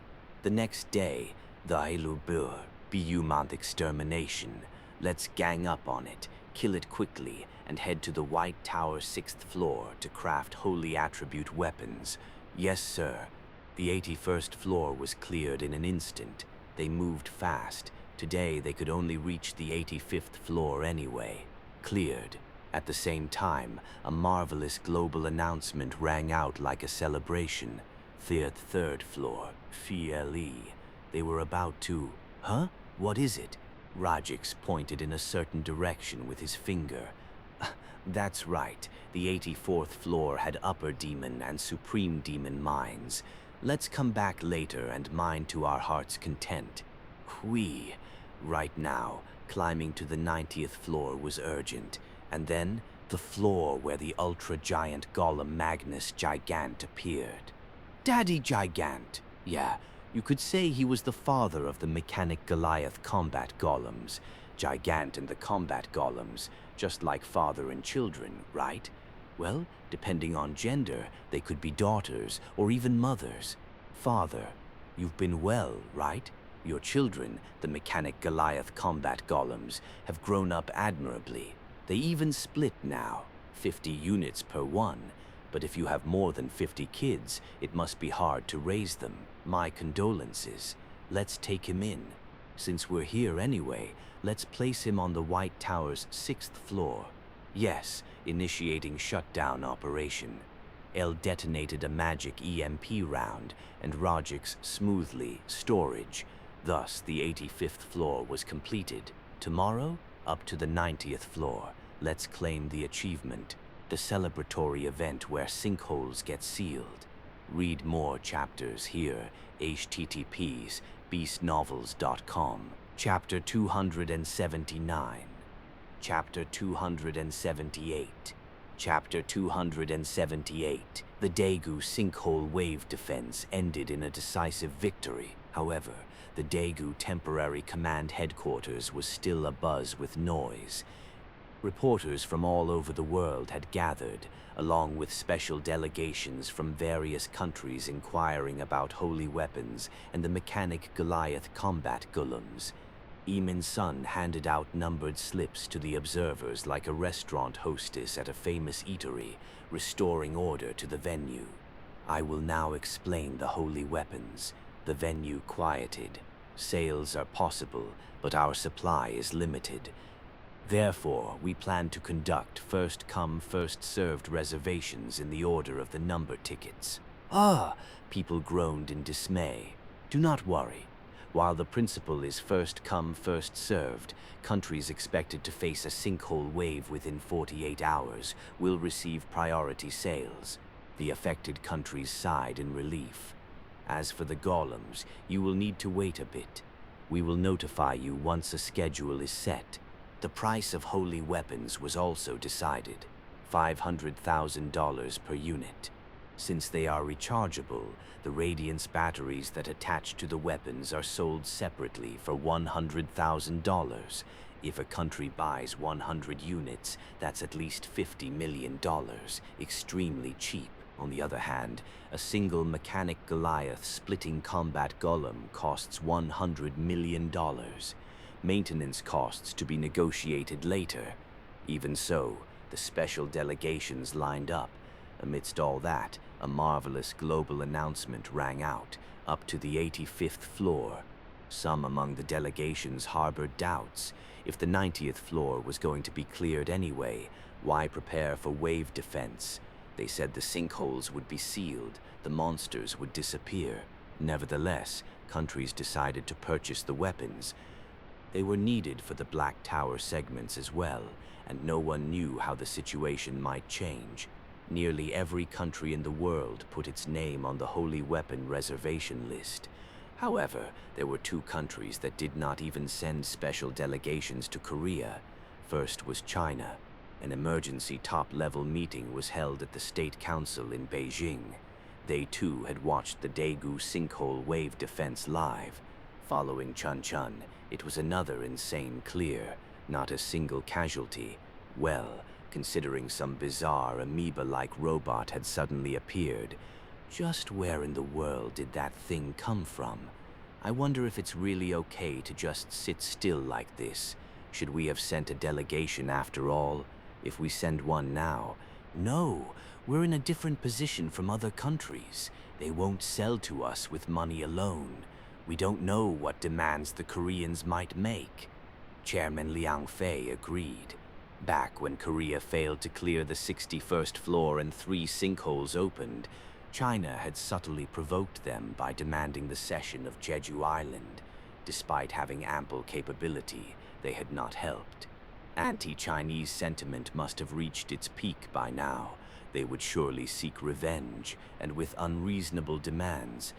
The next day, the Audiobook, Biyumant extermination. Let's gang up on it, kill it quickly, and head to the White Tower 6th floor to craft holy attribute weapons. Yes, sir. The 81st floor was cleared in an instant. They moved fast. Today they could only reach the 85th floor anyway. Cleared. At the same time, a marvelous global announcement rang out like a celebration. Third floor, FLE. They were about to... Huh? What is it? Rajix pointed in a certain direction with his finger. That's right. The 84th floor had Upper Demon and Supreme Demon mines. Let's come back later and mine to our heart's content. Whee! Right now, climbing to the 90th floor was urgent. And then, the floor where the ultra-giant golem Magnus Gigant appeared. Daddy Gigant! Yeah, you could say he was the father of the mechanic Goliath combat golems. Gigant and the combat golems, just like father and children, right? Well, depending on gender, they could be daughters or even mothers. Father, you've been well, right? Your children, the mechanic Goliath combat golems, have grown up admirably. They even split now, 50 units per one. But if you have more than 50 kids, it must be hard to raise them. My condolences. Let's take him in. Since we're here anyway, let's place him on the White Tower's 6th floor. Yes, initiating shutdown operation. El detonated a magic EMP round, and Rajix smoothly storage. Thus, the 85th floor was completed. Tomorrow, up to the 90th floor. Let's claim the achievement. The celebratory event where sinkholes get sealed. Read more chapters here. https beastnovels.com. Chapter 279. Chapter 278. Chapter 278. The Daegu sinkhole wave defense ended in a decisive victory. However, the Daegu temporary command headquarters was still abuzz with noise. Reporters from all over the world had gathered, along with special delegations from various countries inquiring about holy weapons and the mechanic Goliath combat golems. Eamon's son handed out numbered slips to the observers like a restaurant hostess at a famous eatery, restoring order to the venue. I will now explain the holy weapons. The venue quieted. Sales are possible, but our supply is limited. Therefore, we plan to conduct first-come, first-served reservations in the order of the number tickets. People groaned in dismay. Do not worry. While the principle is first-come, first-served, countries expected to face a sinkhole wave within 48 hours will receive priority sales. The affected countries sighed in relief. As for the golems, you will need to wait a bit. We will notify you once a schedule is set. The price of holy weapons was also decided, $500,000 per unit. Since they are rechargeable, the radiance batteries that attach to the weapons are sold separately for $100,000. If a country buys 100 units, that's at least $50 million, extremely cheap. On the other hand, a single mechanic Goliath splitting combat golem costs $100 million. Maintenance costs to be negotiated later. Even so, the special delegations lined up. Amidst all that, a marvelous global announcement rang out, up to the 85th floor. Some among the delegations harbored doubts. If the 90th floor was going to be cleared anyway, why prepare for wave defense? They said the sinkholes would be sealed, the monsters would disappear. Nevertheless, countries decided to purchase the weapons. They were needed for the Black Tower segments as well, and no one knew how the situation might change. Nearly every country in the world put its name on the Holy Weapon reservation list. However, there were two countries that did not even send special delegations to Korea. First was China. An emergency top-level meeting was held at the State Council in Beijing. They too had watched the Daegu sinkhole wave defense live. Following Chun-Chun, it was another insane clear, not a single casualty. Well, considering some bizarre amoeba-like robot had suddenly appeared. Just where in the world did that thing come from? I wonder if it's really okay to just sit still like this. Should we have sent a delegation after all? If we send one now, no, we're in a different position from other countries. They won't sell to us with money alone. We don't know what demands the Koreans might make. Chairman Liang Fei agreed. Back when Korea failed to clear the 61st floor and 3 sinkholes opened, China had subtly provoked them by demanding the cession of Jeju Island. Despite having ample capability, they had not helped. Anti-Chinese sentiment must have reached its peak by now. They would surely seek revenge, and with unreasonable demands.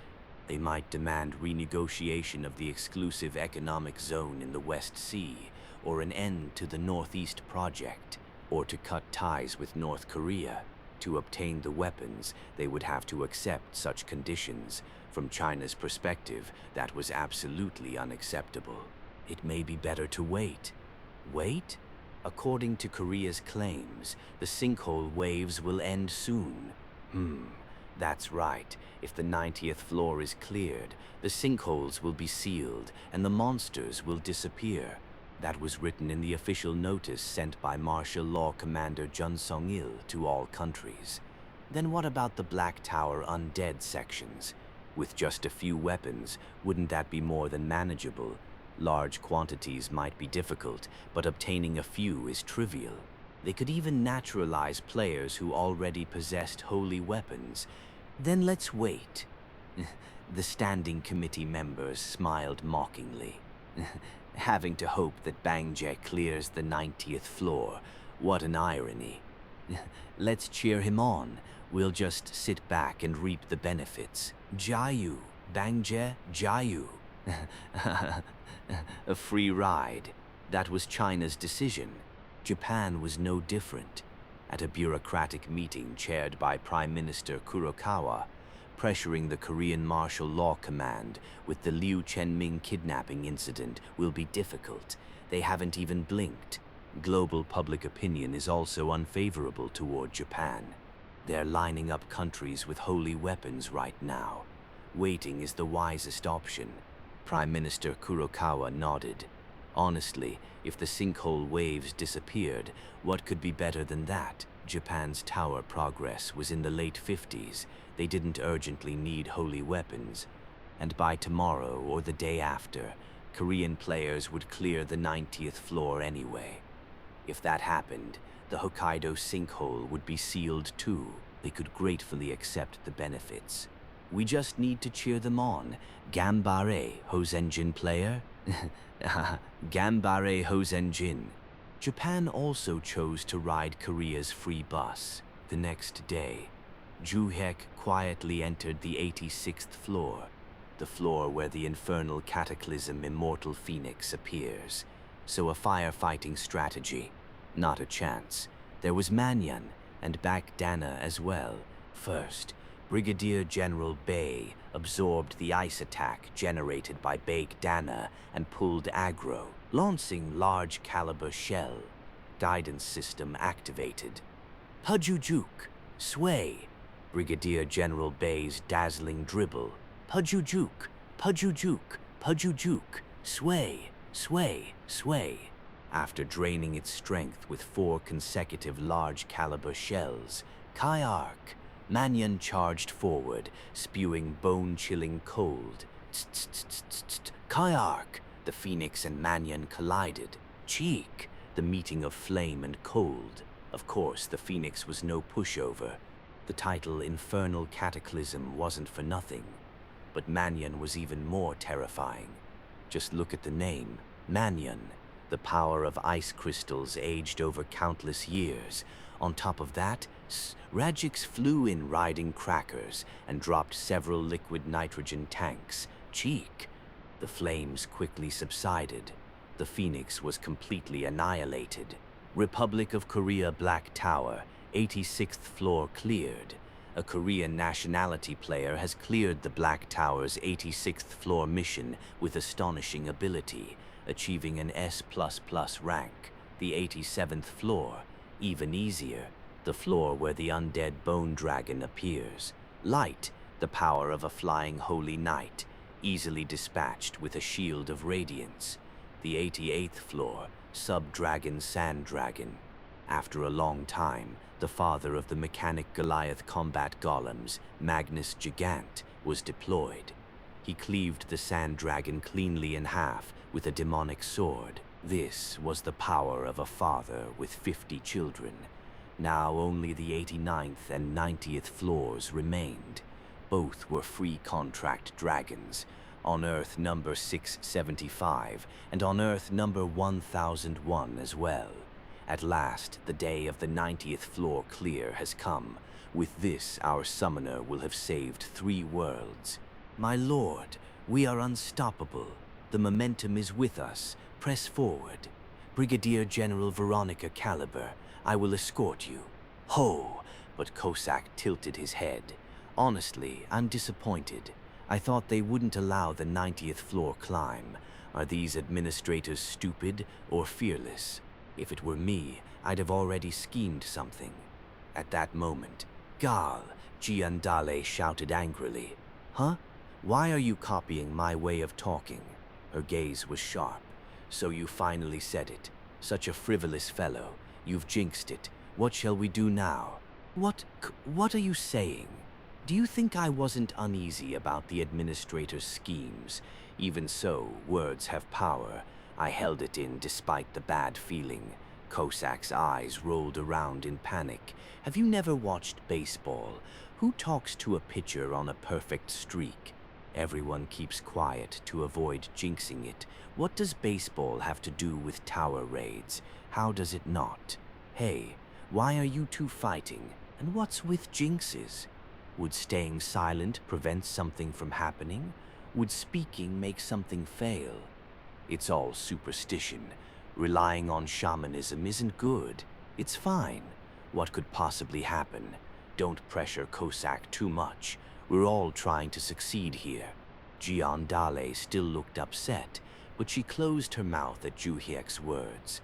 They might demand renegotiation of the exclusive economic zone in the West Sea, or an end to the Northeast Project, or to cut ties with North Korea. To obtain the weapons, they would have to accept such conditions. From China's perspective, that was absolutely unacceptable. It may be better to wait. Wait? According to Korea's claims, the sinkhole waves will end soon. That's right. If the 90th floor is cleared, the sinkholes will be sealed and the monsters will disappear. That was written in the official notice sent by Martial Law Commander Jun Sung-il to all countries. Then what about the Black Tower undead sections? With just a few weapons, wouldn't that be more than manageable? Large quantities might be difficult, but obtaining a few is trivial. They could even naturalize players who already possessed holy weapons. Then let's wait. The standing committee members smiled mockingly. Having to hope that Bangje clears the 90th floor. What an irony. Let's cheer him on. We'll just sit back and reap the benefits. Jayu, Bangje, Jayu. A free ride. That was China's decision. Japan was no different. At a bureaucratic meeting chaired by Prime Minister Kurokawa, pressuring the Korean Martial Law Command with the Liu Chenming kidnapping incident will be difficult. They haven't even blinked. Global public opinion is also unfavorable toward Japan. They're lining up countries with holy weapons right now. Waiting is the wisest option. Prime Minister Kurokawa nodded. Honestly, if the sinkhole waves disappeared, what could be better than that? Japan's tower progress was in the late 50s. They didn't urgently need holy weapons. And by tomorrow or the day after, Korean players would clear the 90th floor anyway. If that happened, the Hokkaido sinkhole would be sealed too. They could gratefully accept the benefits. We just need to cheer them on. Gambare, Hosenjin player. Gambare Hosenjin. Japan also chose to ride Korea's free bus. The next day, Juhek quietly entered the 86th floor, the floor where the infernal cataclysm Immortal Phoenix appears. So a firefighting strategy. Not a chance. There was Manyan and Baek Dana as well. First, Brigadier General Bay absorbed the ice attack generated by Baek Dana and pulled aggro, launching large caliber shell. Guidance system activated. Pajujuk, sway. Brigadier General Bay's dazzling dribble. Pajujuk, Pajujuk, Pajujuk, sway, sway, sway. After draining its strength with 4 consecutive large caliber shells, Kayark, Manyan charged forward, spewing bone-chilling cold. Kayark! The Phoenix and Manyan collided. Cheek! The meeting of flame and cold. Of course, the Phoenix was no pushover. The title Infernal Cataclysm wasn't for nothing. But Manyan was even more terrifying. Just look at the name, Manyan. The power of ice crystals aged over countless years. On top of that, Radix flew in riding crackers and dropped several liquid nitrogen tanks. Cheek! The flames quickly subsided. The Phoenix was completely annihilated. Republic of Korea Black Tower, 86th floor cleared. A Korean nationality player has cleared the Black Tower's 86th floor mission with astonishing ability, achieving an S++ rank. The 87th floor, even easier, the floor where the undead bone dragon appears. Light, the power of a flying holy knight, easily dispatched with a shield of radiance. The 88th floor, sub-dragon sand dragon. After a long time, the father of the mechanic Goliath combat golems, Magnus Gigant, was deployed. He cleaved the sand dragon cleanly in half with a demonic sword. This was the power of a father with 50 children. Now only the 89th and 90th floors remained. Both were free contract dragons, on Earth number 675 and on Earth number 1001 as well. At last, the day of the 90th floor clear has come. With this, our summoner will have saved 3 worlds. My lord, we are unstoppable. The momentum is with us. Press forward. Brigadier General Veronica Caliber, I will escort you. Ho! But Cossack tilted his head. Honestly, I'm disappointed. I thought they wouldn't allow the 90th floor climb. Are these administrators stupid or fearless? If it were me, I'd have already schemed something. At that moment, Gal, Giandale shouted angrily. Huh? Why are you copying my way of talking? Her gaze was sharp. So you finally said it. Such a frivolous fellow. You've jinxed it. What shall we do now? What are you saying? Do you think I wasn't uneasy about the administrator's schemes? Even so, words have power. I held it in despite the bad feeling. Cossack's eyes rolled around in panic. Have you never watched baseball? Who talks to a pitcher on a perfect streak? Everyone keeps quiet to avoid jinxing it. What does baseball have to do with tower raids? How does it not? Hey, why are you two fighting? And what's with jinxes? Would staying silent prevent something from happening? Would speaking make something fail? It's all superstition. Relying on shamanism isn't good. It's fine. What could possibly happen? Don't pressure Cossack too much. We're all trying to succeed here. Giandale still looked upset, but she closed her mouth at Juhiek's words.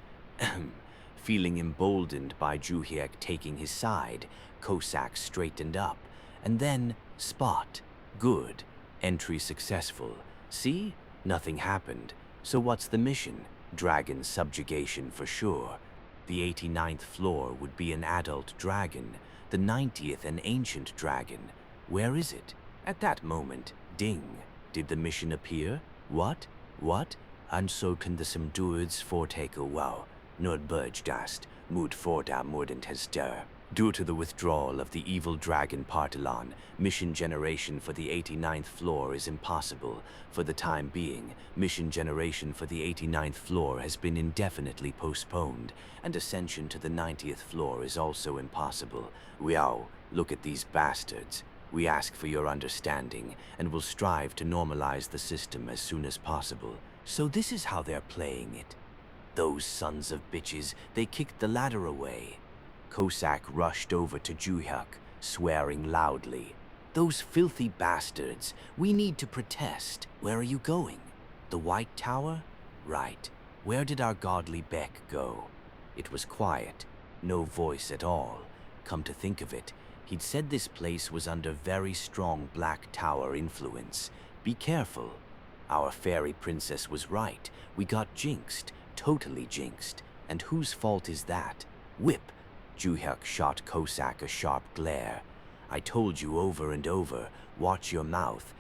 Feeling emboldened by Juhiek taking his side, Cossack straightened up. And then, spot. Good. Entry successful. See? Nothing happened. So what's the mission? Dragon subjugation for sure. The 89th floor would be an adult dragon. The 90th an ancient dragon. Where is it? At that moment, ding. Did the mission appear? What? And so can the Samduids fortake wow. Nordbergdast, Mut forda Mordentester. Due to the withdrawal of the evil dragon Partilon, mission generation for the 89th floor is impossible. For the time being, mission generation for the 89th floor has been indefinitely postponed, and ascension to the 90th floor is also impossible. Wow, Look at these bastards. We ask for your understanding and will strive to normalize the system as soon as possible. So this is how they're playing it. Those sons of bitches, they kicked the ladder away. Cossack rushed over to Juhyuk, swearing loudly. Those filthy bastards, we need to protest. Where are you going? The White Tower? Right. Where did our godly Beck go? It was quiet, no voice at all. Come to think of it, he'd said this place was under very strong Black Tower influence. Be careful. Our fairy princess was right. We got jinxed, totally jinxed. And whose fault is that? Whip! Juhyuk shot Cossack a sharp glare. I told you over and over, watch your mouth.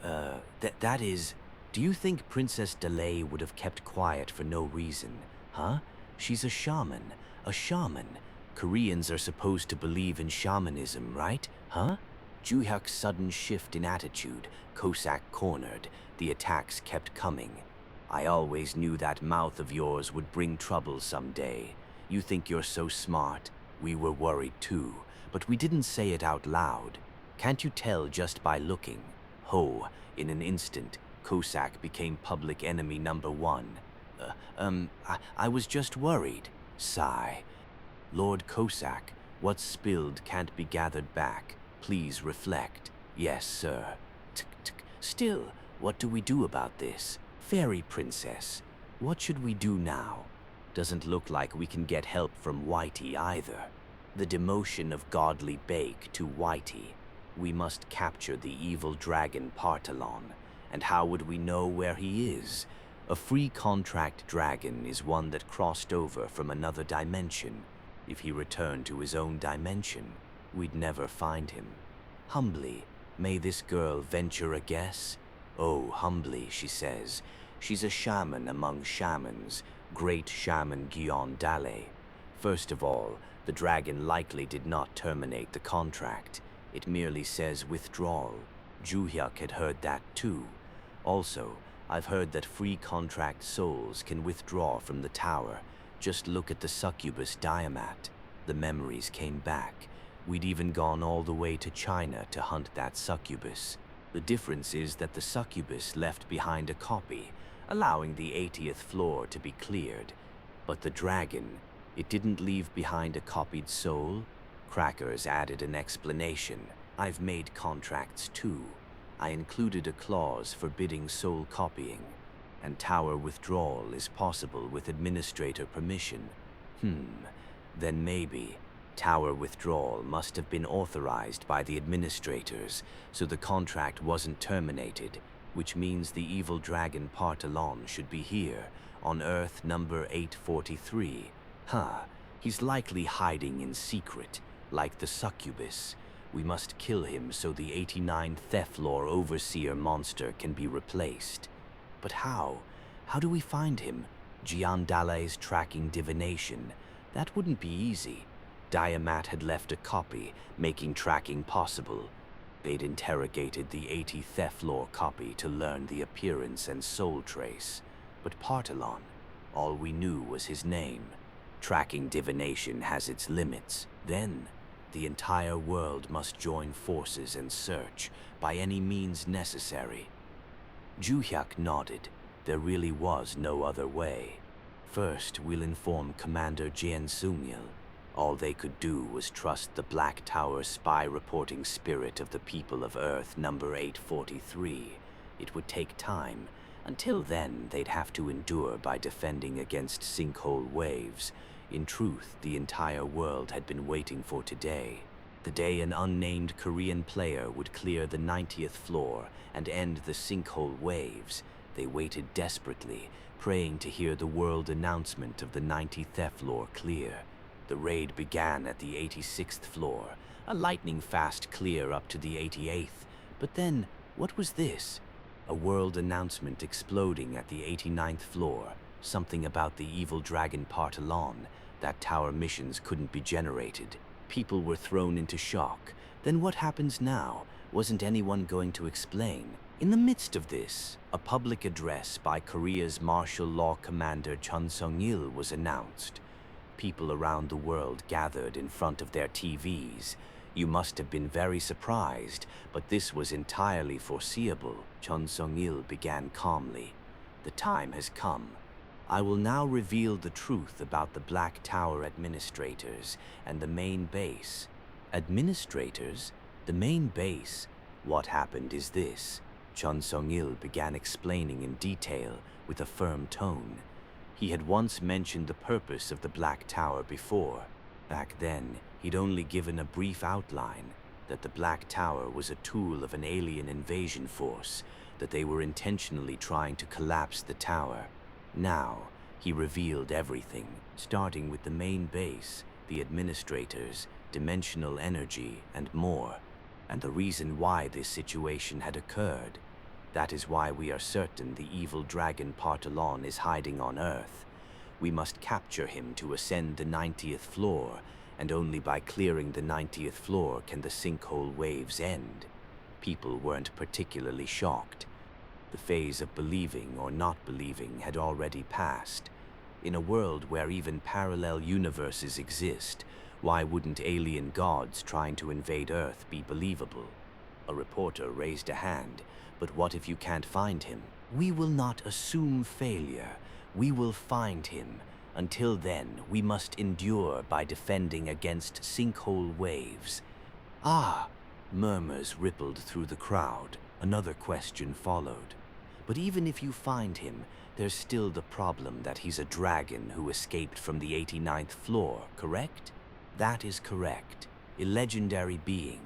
That is, do you think Princess Delay would have kept quiet for no reason? Huh? She's a shaman. A shaman. Koreans are supposed to believe in shamanism, right? Huh? Juhyuk's sudden shift in attitude, Cossack cornered. The attacks kept coming. I always knew that mouth of yours would bring trouble someday. You think you're so smart? We were worried too, but we didn't say it out loud. Can't you tell just by looking? Ho, in an instant, Cossack became public enemy number one. I was just worried. Sigh. Lord Cossack, what's spilled can't be gathered back. Please reflect. Yes, sir. Still, what do we do about this? Fairy princess, what should we do now? Doesn't look like we can get help from Whitey either. The demotion of godly Bake to Whitey. We must capture the evil dragon Partalon. And how would we know where he is? A free contract dragon is one that crossed over from another dimension. If he returned to his own dimension, we'd never find him. Humbly, may this girl venture a guess? Oh, humbly, she says. She's a shaman among shamans, great shaman Gion Dale. First of all, the dragon likely did not terminate the contract. It merely says withdrawal. Juhyuk had heard that too. Also, I've heard that free contract souls can withdraw from the tower. Just look at the succubus Diamat. The memories came back. We'd even gone all the way to China to hunt that succubus. The difference is that the succubus left behind a copy, allowing the 80th floor to be cleared. But the dragon, it didn't leave behind a copied soul. Crackers added an explanation. I've made contracts too. I included a clause forbidding soul copying, and tower withdrawal is possible with administrator permission. Then maybe tower withdrawal must have been authorized by the administrators, so the contract wasn't terminated, which means the evil dragon Partalon should be here, on Earth number 843. He's likely hiding in secret, like the succubus. We must kill him so the 89th Theflor Overseer monster can be replaced. But how? How do we find him? Giandale's tracking divination. That wouldn't be easy. Diamat had left a copy, making tracking possible. They'd interrogated the 80 Theflor copy to learn the appearance and soul trace. But Partalon, all we knew was his name. Tracking divination has its limits. Then, the entire world must join forces and search, by any means necessary. Juhyuk nodded. There really was no other way. First, we'll inform Commander Jian Sungil. All they could do was trust the Black Tower spy reporting spirit of the people of Earth number 843. It would take time. Until then, they'd have to endure by defending against sinkhole waves. In truth, the entire world had been waiting for today. The day an unnamed Korean player would clear the 90th floor and end the sinkhole waves. They waited desperately, praying to hear the world announcement of the 90th floor clear. The raid began at the 86th floor, a lightning-fast clear up to the 88th. But then, what was this? A world announcement exploding at the 89th floor. Something about the evil dragon Partalon, that tower missions couldn't be generated. People were thrown into shock. Then what happens now? Wasn't anyone going to explain? In the midst of this, a public address by Korea's martial law commander Chun Sung-il was announced. People around the world gathered in front of their TVs. You must have been very surprised, but this was entirely foreseeable, Chun Sung-il began calmly. The time has come. I will now reveal the truth about the Black Tower administrators and the main base. Administrators? The main base? What happened is this. Chun Sung-il began explaining in detail with a firm tone. He had once mentioned the purpose of the Black Tower before. Back then, he'd only given a brief outline, that the Black Tower was a tool of an alien invasion force, that they were intentionally trying to collapse the tower. Now, he revealed everything, starting with the main base, the administrators, dimensional energy, and more, and the reason why this situation had occurred. That is why we are certain the evil dragon Partalon is hiding on Earth. We must capture him to ascend the 90th floor, and only by clearing the 90th floor can the sinkhole waves end. People weren't particularly shocked. The phase of believing or not believing had already passed. In a world where even parallel universes exist, why wouldn't alien gods trying to invade Earth be believable? A reporter raised a hand. But what if you can't find him? We will not assume failure. We will find him. Until then, we must endure by defending against sinkhole waves. Ah! Murmurs rippled through the crowd. Another question followed. But even if you find him, there's still the problem that he's a dragon who escaped from the 89th floor, correct? That is correct. A legendary being.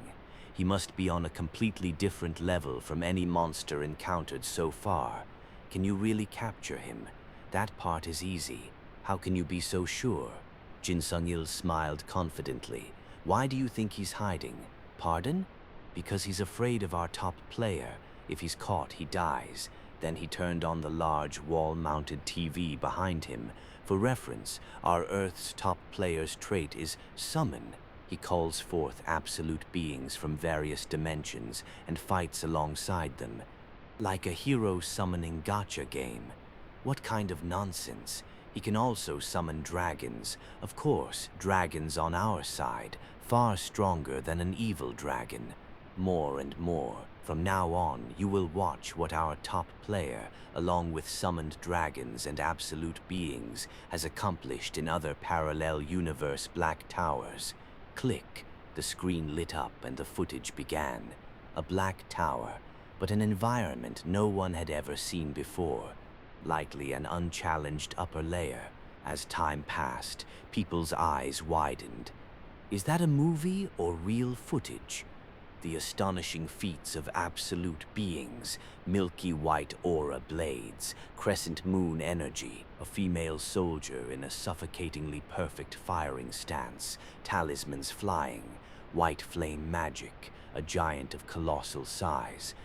He must be on a completely different level from any monster encountered so far. Can you really capture him? That part is easy. How can you be so sure? Jin Sung-il smiled confidently. Why do you think he's hiding? Pardon? Because he's afraid of our top player. If he's caught, he dies. Then he turned on the large wall-mounted TV behind him. For reference, our Earth's top player's trait is summon. He calls forth absolute beings from various dimensions and fights alongside them. Like a hero summoning gacha game. What kind of nonsense? He can also summon dragons. Of course, dragons on our side, far stronger than an evil dragon. More and more. From now on, you will watch what our top player, along with summoned dragons and absolute beings, has accomplished in other parallel universe Black Towers. Click. The screen lit up and the footage began. A black tower, but an environment no one had ever seen before. Likely an unchallenged upper layer. As time passed, people's eyes widened. Is that a movie or real footage? The astonishing feats of absolute beings, milky white aura blades, crescent moon energy, a female soldier in a suffocatingly perfect firing stance, talismans flying, white flame magic, a giant of colossal size,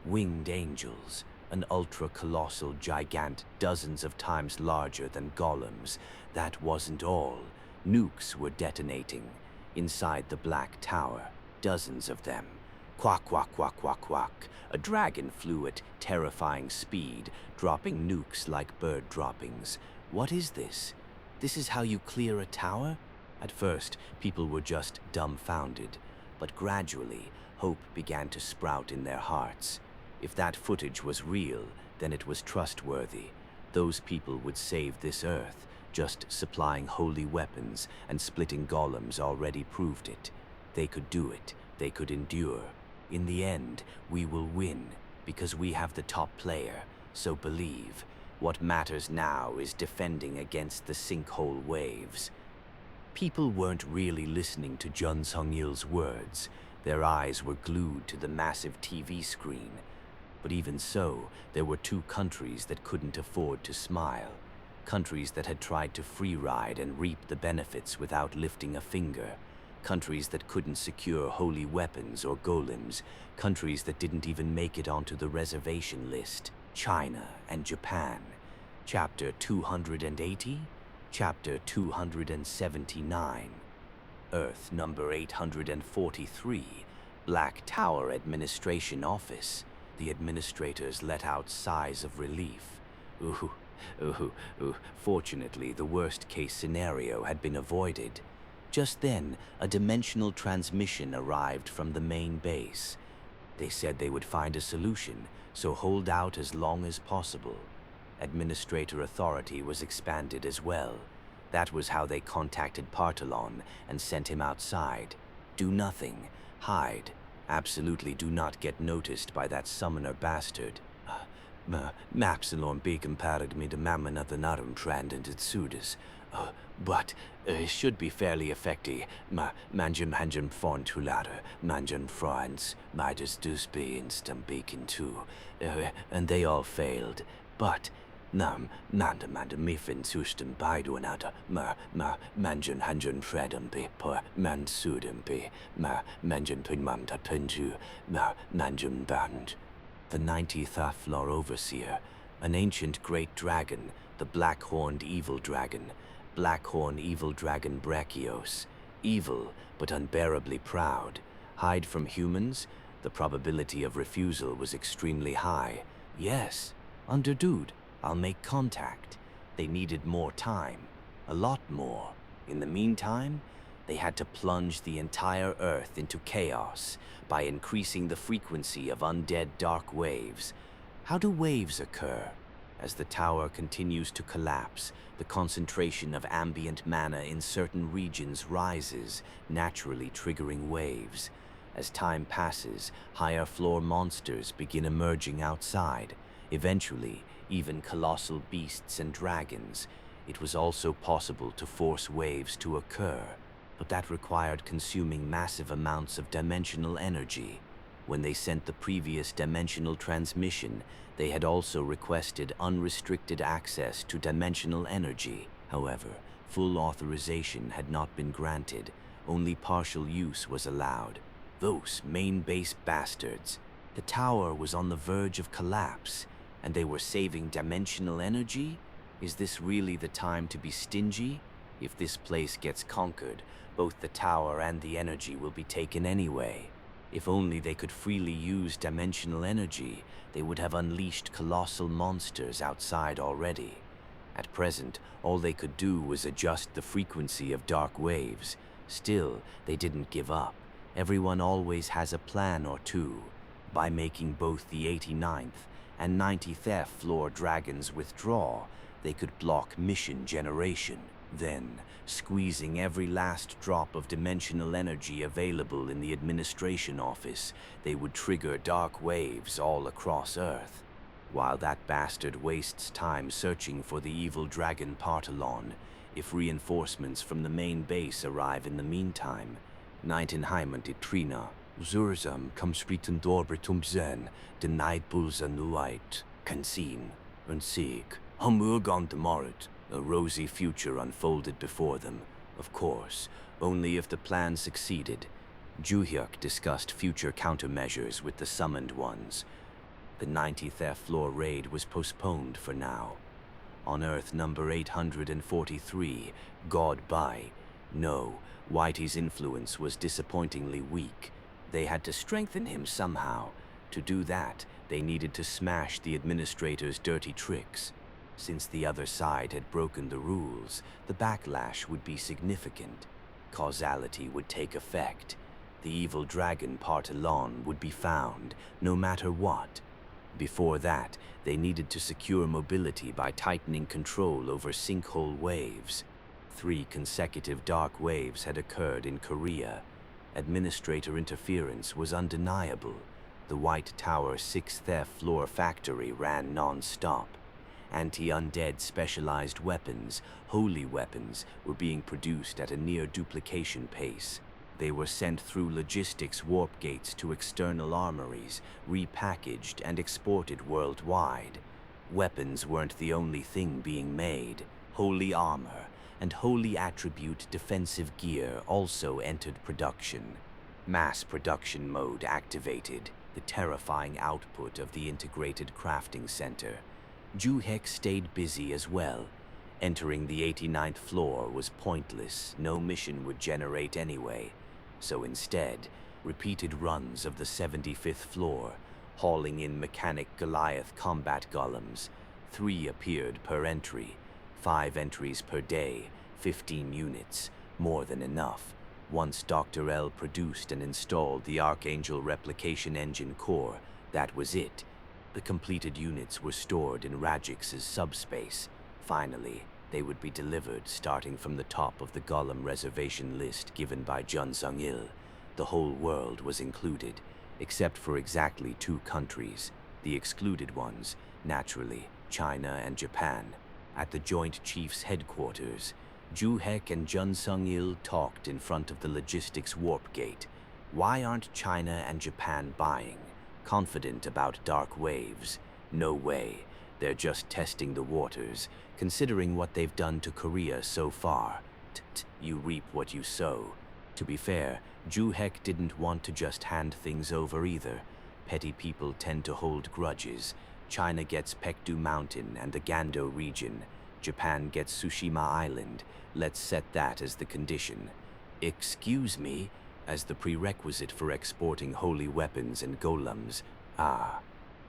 winged angels, an ultra-colossal gigant dozens of times larger than golems. That wasn't all. Nukes were detonating inside the Black Tower. Dozens of them. Quack, quack, quack, quack, quack. A dragon flew at terrifying speed, dropping nukes like bird droppings. What is this? This is how you clear a tower? At first, people were just dumbfounded, but gradually, hope began to sprout in their hearts. If that footage was real, then it was trustworthy. Those people would save this Earth. Just supplying holy weapons and splitting golems already proved it. They could do it. They could endure. In the end, we will win, because we have the top player, so believe. What matters now is defending against the sinkhole waves. People weren't really listening to Chun Sung-il's words. Their eyes were glued to the massive TV screen. But even so, there were two countries that couldn't afford to smile. Countries that had tried to free-ride and reap the benefits without lifting a finger. Countries that couldn't secure holy weapons or golems. Countries that didn't even make it onto the reservation list. China and Japan. Chapter 280? Chapter 279. Earth number 843. Black Tower Administration Office. The administrators let out sighs of relief. Fortunately, the worst-case scenario had been avoided. Just then, a dimensional transmission arrived from the main base. They said they would find a solution, so hold out as long as possible. Administrator authority was expanded as well. That was how they contacted Partalon and sent him outside. Do nothing. Hide. Absolutely do not get noticed by that summoner bastard. Maxilon be compared me to Mammon of the Narum Trend and Itsudas. But it should be fairly effective. Manjum Hanjum Fon Tulada, Manjum France, Midas Dusby instant beacon too. And they all failed. But Nanda Mifin Sustum Baiduanada, Manjun Hanjun Fredum be per Mansudum be, Manjum Pinmam Tatunju, Manjum Band. The 90th floor overseer, an ancient great dragon, the black-horned evil dragon, Blackhorn evil dragon Brachios. Evil, but unbearably proud. Hide from humans? The probability of refusal was extremely high. Yes, underdude, I'll make contact. They needed more time. A lot more. In the meantime, they had to plunge the entire Earth into chaos by increasing the frequency of undead dark waves. How do waves occur? As the tower continues to collapse, the concentration of ambient mana in certain regions rises, naturally triggering waves. As time passes, higher floor monsters begin emerging outside. Eventually, even colossal beasts and dragons. It was also possible to force waves to occur, but that required consuming massive amounts of dimensional energy. When they sent the previous dimensional transmission, they had also requested unrestricted access to dimensional energy. However, full authorization had not been granted. Only partial use was allowed. Those main base bastards. The tower was on the verge of collapse, and they were saving dimensional energy? Is this really the time to be stingy? If this place gets conquered, both the tower and the energy will be taken anyway. If only they could freely use dimensional energy, they would have unleashed colossal monsters outside already. At present, all they could do was adjust the frequency of dark waves. Still, they didn't give up. Everyone always has a plan or two. By making both the 89th and 90th floor dragons withdraw, they could block mission generation. Then, squeezing every last drop of dimensional energy available in the administration office, they would trigger dark waves all across Earth. While that bastard wastes time searching for the evil dragon Partalon, if reinforcements from the main base arrive in the meantime, Nightenheimen de Trina, Zurzam komspriten dorbertum zen, denied bulza nuite, Kansin, und Sieg, Hamurgon demorit. A rosy future unfolded before them, of course, only if the plan succeeded. Juhyuk discussed future countermeasures with the summoned ones. The 90th floor raid was postponed for now. On Earth number 843, God by. No, Whitey's influence was disappointingly weak. They had to strengthen him somehow. To do that, they needed to smash the administrator's dirty tricks. Since the other side had broken the rules, the backlash would be significant. Causality would take effect. The evil dragon Partalon would be found, no matter what. Before that, they needed to secure mobility by tightening control over sinkhole waves. 3 consecutive dark waves had occurred in Korea. Administrator interference was undeniable. The White Tower 6th floor factory ran non-stop. Anti-undead specialized weapons, holy weapons, were being produced at a near-duplication pace. They were sent through logistics warp gates to external armories, repackaged and exported worldwide. Weapons weren't the only thing being made. Holy armor and holy attribute defensive gear also entered production. Mass production mode activated, the terrifying output of the integrated crafting center. Juhyuk stayed busy as well. Entering the 89th floor was pointless. No mission would generate anyway. So instead, repeated runs of the 75th floor, hauling in mechanic Goliath combat golems. 3 appeared per entry, 5 entries per day, 15 units. More than enough. Once Dr. L produced and installed the Archangel Replication Engine core, that was it. The completed units were stored in Rajix's subspace. Finally, they would be delivered starting from the top of the Golem reservation list given by Jun Sung-il. The whole world was included, except for exactly 2 countries, the excluded ones, naturally, China and Japan. At the Joint Chiefs headquarters, Ju Hek and Jun Sung-il talked in front of the logistics warp gate. Why aren't China and Japan buying? Confident about dark waves? No way. They're just testing the waters, considering what they've done to Korea so far. You reap what you sow. To be fair, Ju Hek didn't want to just hand things over either. Petty people tend to hold grudges. China gets Paektu Mountain and the Gando region. Japan gets Tsushima Island. Let's set that as the condition. Excuse me, as the prerequisite for exporting holy weapons and golems. Ah,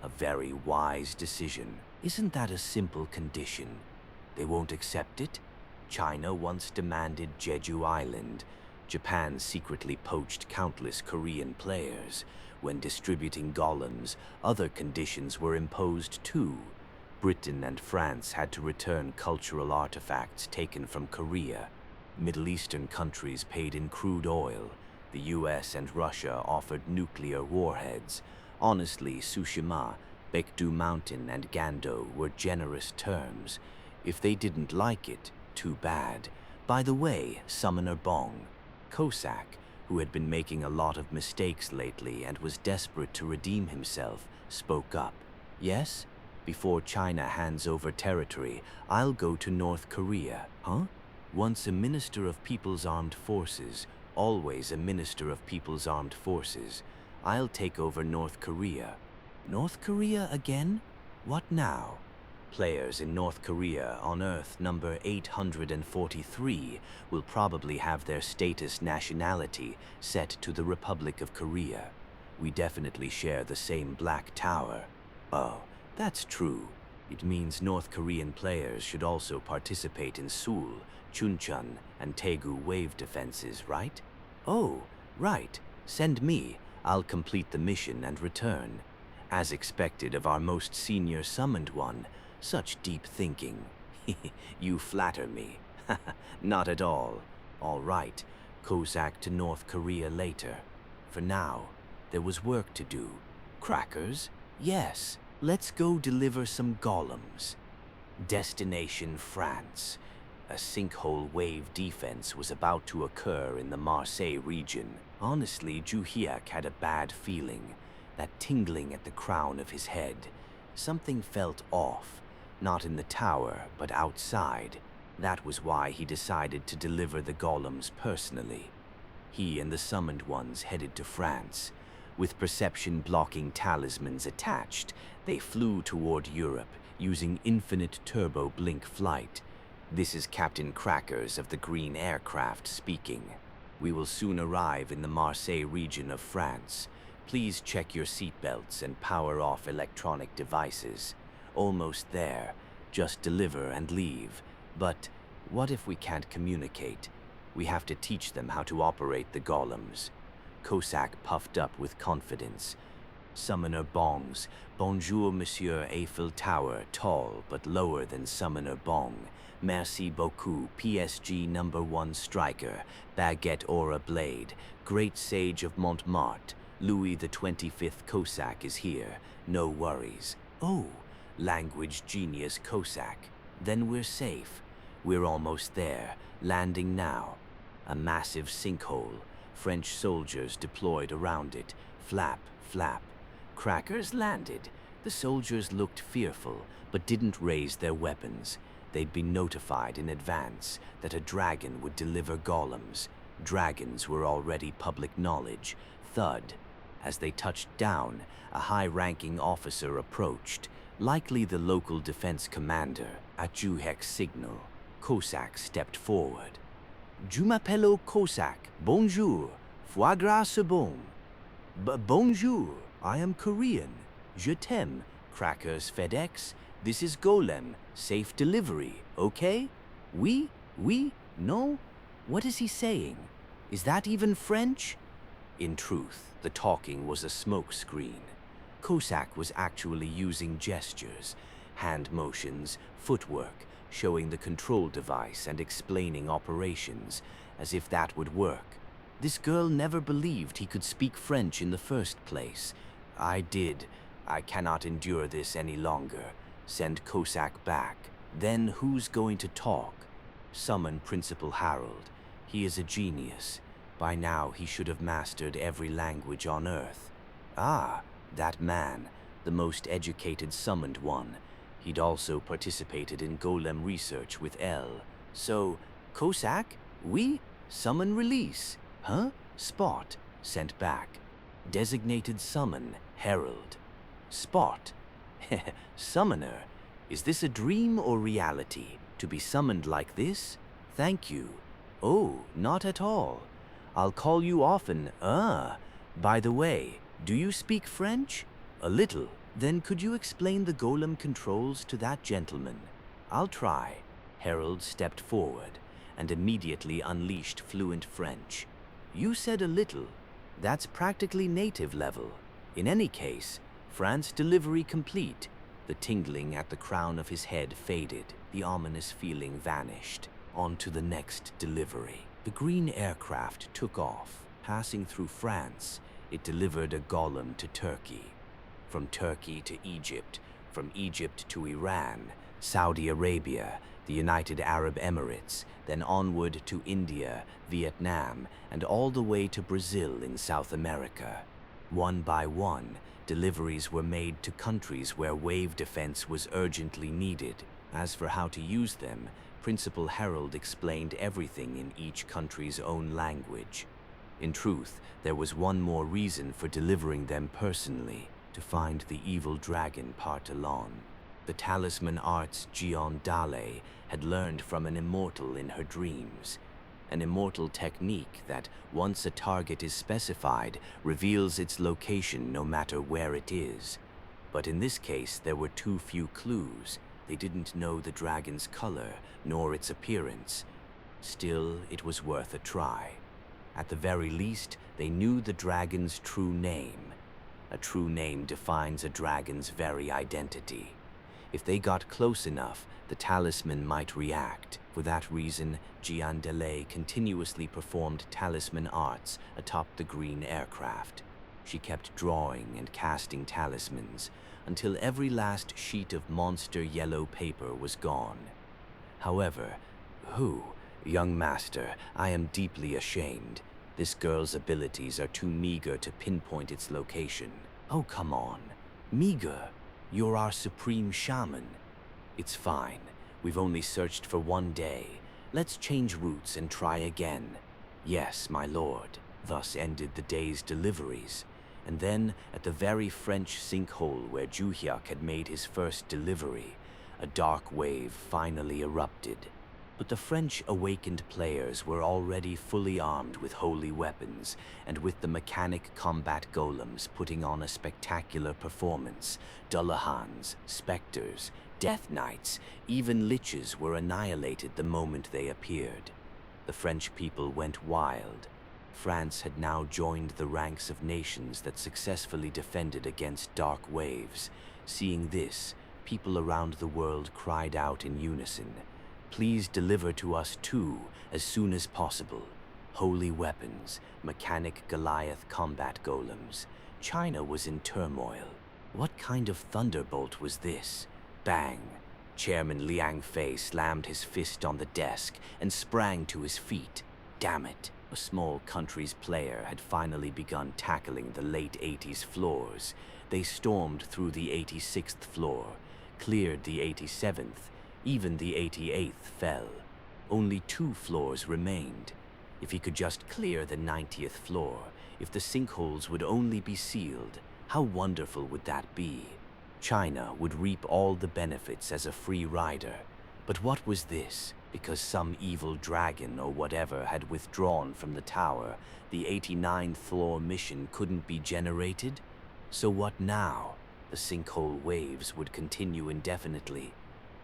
a very wise decision. Isn't that a simple condition? They won't accept it? China once demanded Jeju Island. Japan secretly poached countless Korean players. When distributing golems, other conditions were imposed too. Britain and France had to return cultural artifacts taken from Korea. Middle Eastern countries paid in crude oil. The US and Russia offered nuclear warheads. Honestly, Tsushima, Paektu Mountain, and Gando were generous terms. If they didn't like it, too bad. By the way, Summoner Bong, Cossack, who had been making a lot of mistakes lately and was desperate to redeem himself, spoke up. Yes? Before China hands over territory, I'll go to North Korea. Huh? Once a Minister of People's Armed Forces, always a Minister of People's Armed Forces. I'll take over North Korea. North Korea again? What now? Players in North Korea on Earth number 843 will probably have their status nationality set to the Republic of Korea. We definitely share the same Black Tower. Oh, that's true. It means North Korean players should also participate in Seoul, Chuncheon, and Daegu wave defenses, right? Oh, right. Send me. I'll complete the mission and return. As expected of our most senior summoned one, such deep thinking. You flatter me. Not at all. All right, Cossack to North Korea later. For now, there was work to do. Crackers? Yes. Let's go deliver some golems. Destination France. A sinkhole wave defense was about to occur in the Marseille region. Honestly, Ju Hyek had a bad feeling. That tingling at the crown of his head. Something felt off. Not in the tower, but outside. That was why he decided to deliver the golems personally. He and the summoned ones headed to France. With perception-blocking talismans attached, they flew toward Europe, using infinite turbo-blink flight. This is Captain Crackers of the Green Aircraft speaking. We will soon arrive in the Marseille region of France. Please check your seatbelts and power off electronic devices. Almost there. Just deliver and leave. But what if we can't communicate? We have to teach them how to operate the golems. Cossack puffed up with confidence. Summoner Bongs. Bonjour, Monsieur Eiffel Tower, tall but lower than Summoner Bong. Merci beaucoup, PSG number 1 striker. Baguette Aura Blade. Great Sage of Montmartre. Louis the 25th Cossack is here. No worries. Oh, language genius Cossack. Then we're safe. We're almost there. Landing now. A massive sinkhole. French soldiers deployed around it. Flap, flap. Crackers landed. The soldiers looked fearful, but didn't raise their weapons. They'd been notified in advance that a dragon would deliver golems. Dragons were already public knowledge. Thud. As they touched down, a high-ranking officer approached, likely the local defense commander. At Ju Hek's signal, Cossack stepped forward. Je m'appelle Cossack. Bonjour. Foie gras c'est bon. Bonjour. I am Korean. Je t'aime. Crackers FedEx. This is Golem. Safe delivery, okay? Oui? No? What is he saying? Is that even French? In truth, the talking was a smoke screen. Cossack was actually using gestures, hand motions, footwork, showing the control device and explaining operations, as if that would work. This girl never believed he could speak French in the first place. I did. I cannot endure this any longer. Send Cossack back. Then who's going to talk? Summon Principal Harold. He is a genius. By now he should have mastered every language on Earth. Ah, that man, the most educated summoned one. He'd also participated in golem research with L. So, Cossack? Oui? Summon release. Huh? Spot. Sent back. Designated summon. Herald. Spot. Summoner. Is this a dream or reality? To be summoned like this? Thank you. Oh, not at all. I'll call you often. By the way, do you speak French? A little. Then could you explain the golem controls to that gentleman? I'll try. Harold stepped forward and immediately unleashed fluent French. You said a little. That's practically native level. In any case, France delivery complete. The tingling at the crown of his head faded. The ominous feeling vanished. On to the next delivery. The green aircraft took off. Passing through France, it delivered a golem to Turkey. From Turkey to Egypt, from Egypt to Iran, Saudi Arabia, the United Arab Emirates, then onward to India, Vietnam, and all the way to Brazil in South America. One by one, deliveries were made to countries where wave defense was urgently needed. As for how to use them, Principal Harold explained everything in each country's own language. In truth, there was one more reason for delivering them personally, to find the evil dragon Partalon. The talisman arts Jion Dale had learned from an immortal in her dreams. An immortal technique that, once a target is specified, reveals its location no matter where it is. But in this case, there were too few clues. They didn't know the dragon's color, nor its appearance. Still, it was worth a try. At the very least, they knew the dragon's true name. A true name defines a dragon's very identity. If they got close enough, the talisman might react. For that reason, Jian Delay continuously performed talisman arts atop the green aircraft. She kept drawing and casting talismans until every last sheet of monster yellow paper was gone. However, young master, I am deeply ashamed. This girl's abilities are too meager to pinpoint its location. Oh, come on. Meager? You're our supreme shaman. It's fine. We've only searched for 1 day. Let's change routes and try again. Yes, my lord. Thus ended the day's deliveries. And then, at the very French sinkhole where Juhyuk had made his first delivery, a dark wave finally erupted. But the French awakened players were already fully armed with holy weapons, and with the mechanic combat golems putting on a spectacular performance. Dullahans, specters, death knights, even liches were annihilated the moment they appeared. The French people went wild. France had now joined the ranks of nations that successfully defended against dark waves. Seeing this, people around the world cried out in unison, "Please deliver to us too, as soon as possible. Holy weapons, mechanic Goliath combat golems." China was in turmoil. What kind of thunderbolt was this? Bang! Chairman Liang Fei slammed his fist on the desk and sprang to his feet. Damn it! A small country's player had finally begun tackling the late 80s floors. They stormed through the 86th floor, cleared the 87th, even the 88th fell. Only 2 floors remained. If he could just clear the 90th floor, if the sinkholes would only be sealed, how wonderful would that be? China would reap all the benefits as a free rider. But what was this? Because some evil dragon or whatever had withdrawn from the tower, the 89th floor mission couldn't be generated? So what now? The sinkhole waves would continue indefinitely.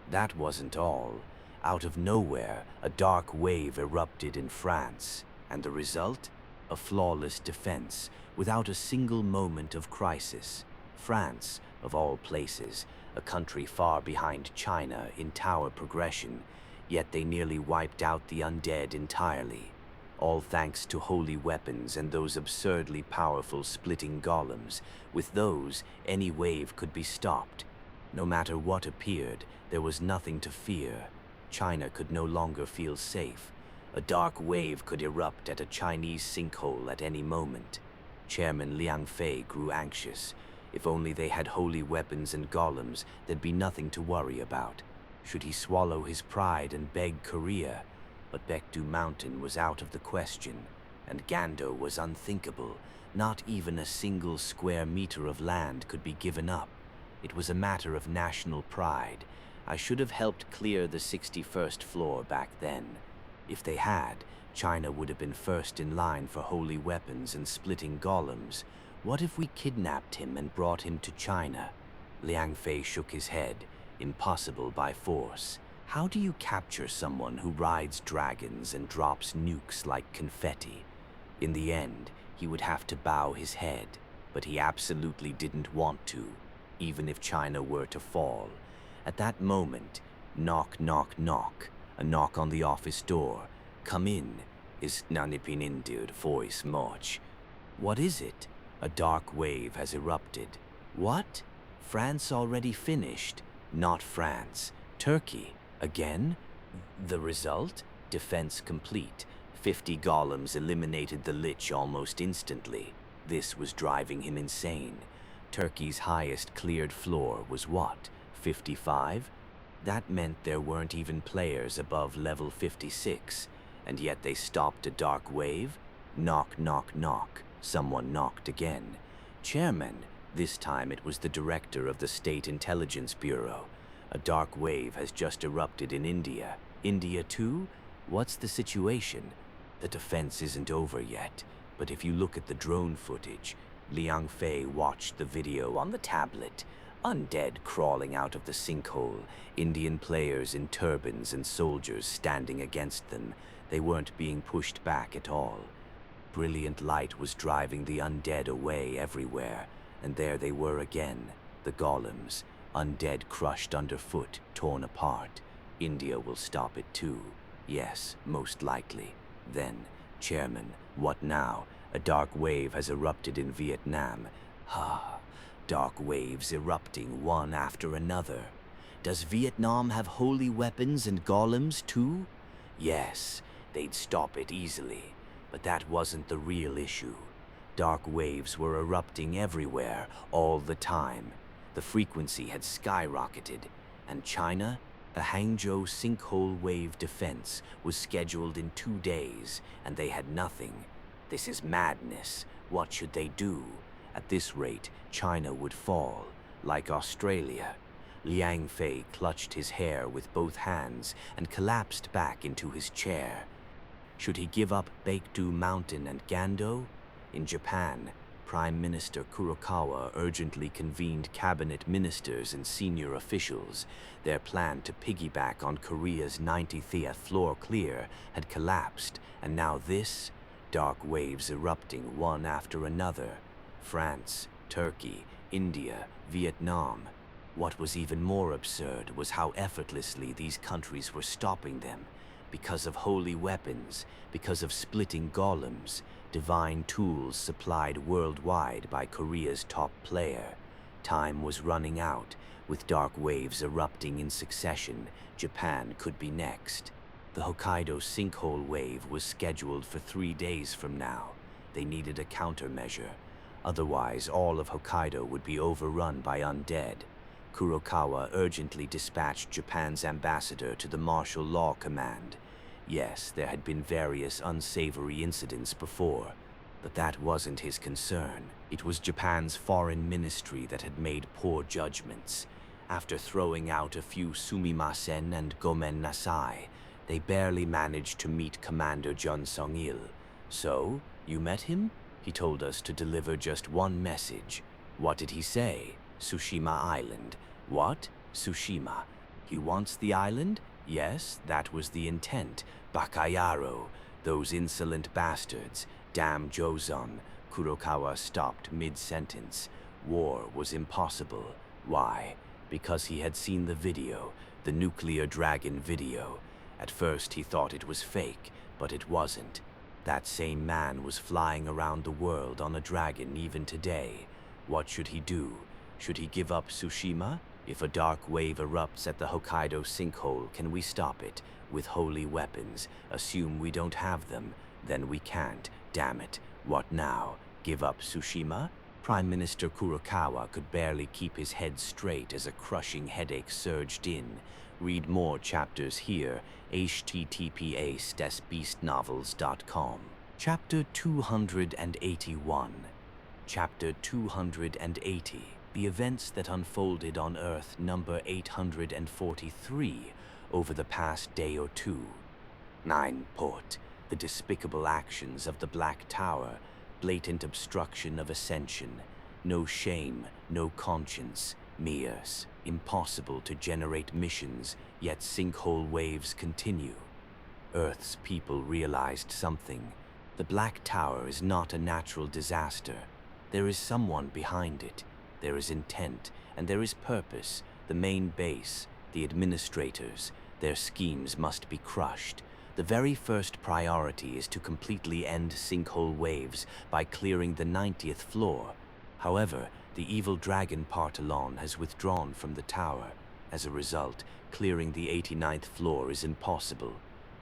That wasn't all. Out of nowhere, a dark wave erupted in France, and the result? A flawless defense, without a single moment of crisis. France, of all places, a country far behind China in tower progression, yet they nearly wiped out the undead entirely. All thanks to holy weapons and those absurdly powerful splitting golems. With those, any wave could be stopped. No matter what appeared, there was nothing to fear. China could no longer feel safe. A dark wave could erupt at a Chinese sinkhole at any moment. Chairman Liang Fei grew anxious. If only they had holy weapons and golems, there'd be nothing to worry about. Should he swallow his pride and beg Korea? But Baekdu Mountain was out of the question, and Gando was unthinkable. Not even a single square meter of land could be given up. It was a matter of national pride. I should have helped clear the 61st floor back then. If they had, China would have been first in line for holy weapons and splitting golems. What if we kidnapped him and brought him to China? Liang Fei shook his head. Impossible by force. How do you capture someone who rides dragons and drops nukes like confetti? In the end, he would have to bow his head, but he absolutely didn't want to, even if China were to fall. At that moment, knock, knock, knock, a knock on the office door. Come in, his Nanipinindured voice much. What is it? A dark wave has erupted. What? France already finished? Not France. Turkey. Again? The result? Defense complete. 50 golems eliminated the Lich almost instantly. This was driving him insane. Turkey's highest cleared floor was what? 55? That meant there weren't even players above level 56, and yet they stopped a dark wave? Knock, knock, knock. Someone knocked again. Chairman. This time it was the director of the State Intelligence Bureau. A dark wave has just erupted in India. India too? What's the situation? The defense isn't over yet, but if you look at the drone footage, Liang Fei watched the video on the tablet. Undead crawling out of the sinkhole, Indian players in turbans and soldiers standing against them. They weren't being pushed back at all. Brilliant light was driving the undead away everywhere, and there they were again, the golems. Undead crushed underfoot, torn apart. India will stop it too. Yes, most likely. Then, Chairman, what now? A dark wave has erupted in Vietnam. Dark waves erupting one after another. Does Vietnam have holy weapons and golems too? Yes, they'd stop it easily. But that wasn't the real issue. Dark waves were erupting everywhere, all the time. The frequency had skyrocketed, and China, the Hangzhou sinkhole wave defense, was scheduled in 2 days, and they had nothing. This is madness. What should they do? At this rate, China would fall, like Australia. Liang Fei clutched his hair with both hands and collapsed back into his chair. Should he give up Baekdu Mountain and Gando? In Japan, Prime Minister Kurokawa urgently convened cabinet ministers and senior officials. Their plan to piggyback on Korea's 90th floor clear had collapsed, and now this? Dark waves erupting one after another. France, Turkey, India, Vietnam. What was even more absurd was how effortlessly these countries were stopping them. Because of holy weapons, because of splitting golems, divine tools supplied worldwide by Korea's top player. Time was running out. With dark waves erupting in succession, Japan could be next. The Hokkaido sinkhole wave was scheduled for 3 days from now. They needed a countermeasure. Otherwise, all of Hokkaido would be overrun by undead. Kurokawa urgently dispatched Japan's ambassador to the martial law command. Yes, there had been various unsavory incidents before, but that wasn't his concern. It was Japan's foreign ministry that had made poor judgments. After throwing out a few sumimasen and gomen nasai, they barely managed to meet Commander Jun Song-il. So, you met him? He told us to deliver just one message. What did he say? Tsushima Island. What? Tsushima. He wants the island? Yes, that was the intent. Bakayaro, those insolent bastards. Damn Jozon. Kurokawa stopped mid-sentence. War was impossible. Why? Because he had seen the video, the nuclear dragon video. At first he thought it was fake, but it wasn't. That same man was flying around the world on a dragon even today. What should he do? Should he give up Tsushima? If a dark wave erupts at the Hokkaido sinkhole, can we stop it? With holy weapons. Assume we don't have them. Then we can't. Damn it. What now? Give up Tsushima? Prime Minister Kurokawa could barely keep his head straight as a crushing headache surged in. Read more chapters here. https://beastnovels.com. Chapter 281. Chapter 280. The events that unfolded on Earth number 843 over the past day or two. 9. Port. The despicable actions of the Black Tower. Blatant obstruction of ascension. No shame, no conscience. Mears. Impossible to generate missions, yet sinkhole waves continue. Earth's people realized something. The Black Tower is not a natural disaster. There is someone behind it. There is intent, and there is purpose. The main base, the administrators, their schemes must be crushed. The very first priority is to completely end sinkhole waves by clearing the 90th floor. However, the evil dragon Partalon has withdrawn from the tower. As a result, clearing the 89th floor is impossible.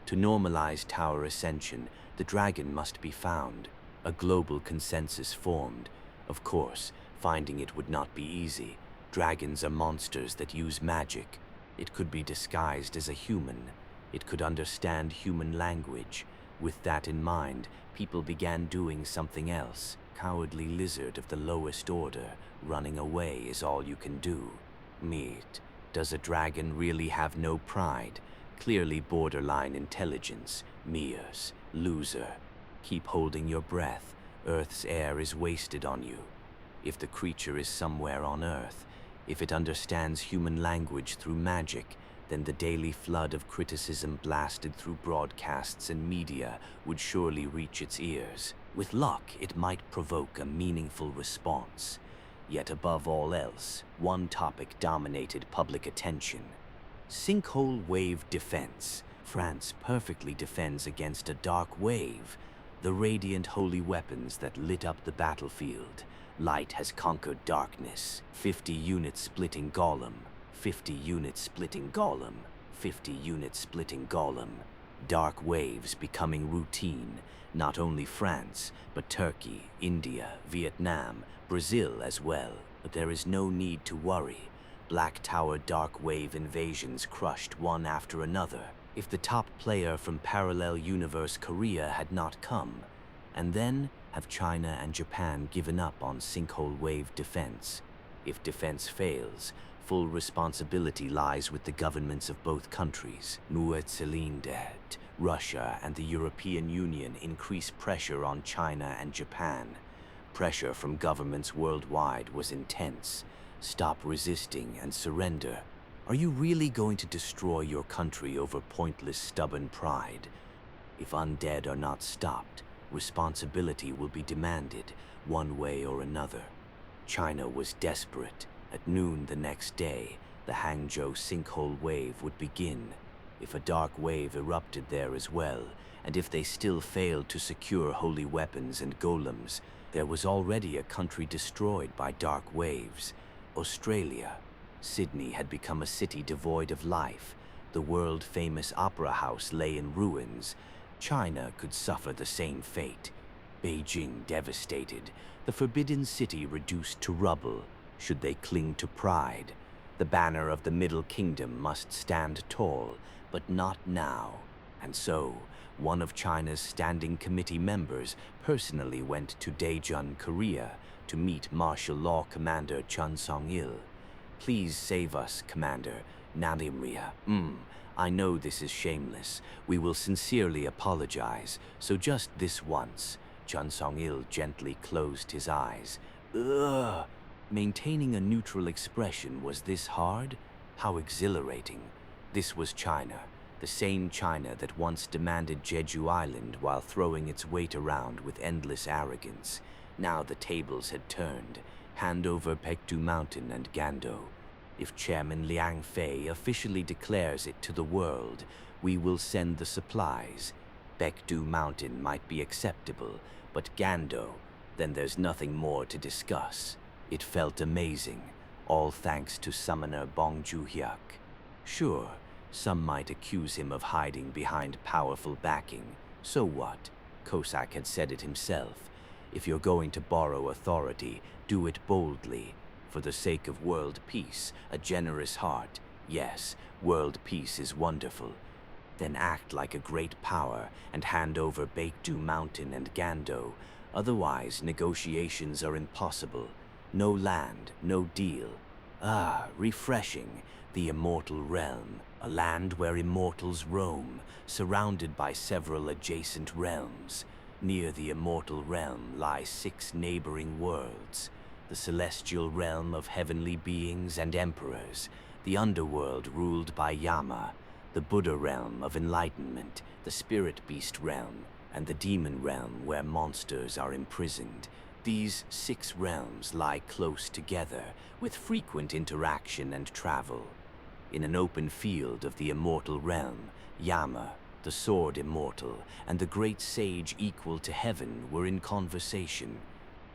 To normalize tower ascension, the dragon must be found. A global consensus formed. Of course, finding it would not be easy. Dragons are monsters that use magic. It could be disguised as a human. It could understand human language. With that in mind, people began doing something else. Cowardly lizard of the lowest order. Running away is all you can do. Meat. Does a dragon really have no pride? Clearly borderline intelligence. Mears. Loser. Keep holding your breath. Earth's air is wasted on you. If the creature is somewhere on Earth, if it understands human language through magic, then the daily flood of criticism blasted through broadcasts and media would surely reach its ears. With luck, it might provoke a meaningful response. Yet above all else, one topic dominated public attention. Sinkhole wave defense. France perfectly defends against a dark wave. The radiant holy weapons that lit up the battlefield. Light has conquered darkness. 50 units splitting golem. 50 units splitting golem. 50 units splitting golem. Dark waves becoming routine. Not only France, but Turkey, India, Vietnam, Brazil as well. But there is no need to worry. Black Tower dark wave invasions crushed one after another. If the top player from Parallel Universe Korea had not come, and then have China and Japan given up on sinkhole wave defense? If defense fails, full responsibility lies with the governments of both countries. Nuetzelindet, Russia and the European Union increase pressure on China and Japan. Pressure from governments worldwide was intense. Stop resisting and surrender. Are you really going to destroy your country over pointless, stubborn pride? If undead are not stopped, responsibility will be demanded, one way or another. China was desperate. At noon the next day, the Hangzhou sinkhole wave would begin. If a dark wave erupted there as well, and if they still failed to secure holy weapons and golems, there was already a country destroyed by dark waves. Australia. Sydney had become a city devoid of life. The world-famous opera house lay in ruins. China could suffer the same fate. Beijing devastated. The Forbidden City reduced to rubble. Should they cling to pride? The banner of the Middle Kingdom must stand tall, but not now. And so, one of China's standing committee members personally went to Daejeon, Korea, to meet martial law commander Chun Song-il. Please save us, Commander. Nanimria. I know this is shameless. We will sincerely apologize. So just this once. Chun Song-il gently closed his eyes. Ugh. Maintaining a neutral expression was this hard? How exhilarating. This was China, the same China that once demanded Jeju Island while throwing its weight around with endless arrogance. Now the tables had turned. Hand over Baekdu Mountain and Gando. If Chairman Liang Fei officially declares it to the world, we will send the supplies. Baekdu Mountain might be acceptable, but Gando, then there's nothing more to discuss. It felt amazing, all thanks to Summoner Bong Ju-hyuk. Sure, some might accuse him of hiding behind powerful backing. So what? Cossack had said it himself. If you're going to borrow authority, do it boldly. For the sake of world peace, a generous heart. Yes, world peace is wonderful. Then act like a great power and hand over Baekdu Mountain and Gando. Otherwise, negotiations are impossible. No land, no deal. Ah, refreshing. The immortal realm, a land where immortals roam, surrounded by several adjacent realms. Near the immortal realm lie 6 neighboring worlds. The celestial realm of heavenly beings and emperors, the underworld ruled by Yama, the Buddha realm of enlightenment, the spirit beast realm, and the demon realm where monsters are imprisoned. These 6 realms lie close together, with frequent interaction and travel. In an open field of the immortal realm, Yama, the sword immortal, and the great sage equal to heaven were in conversation.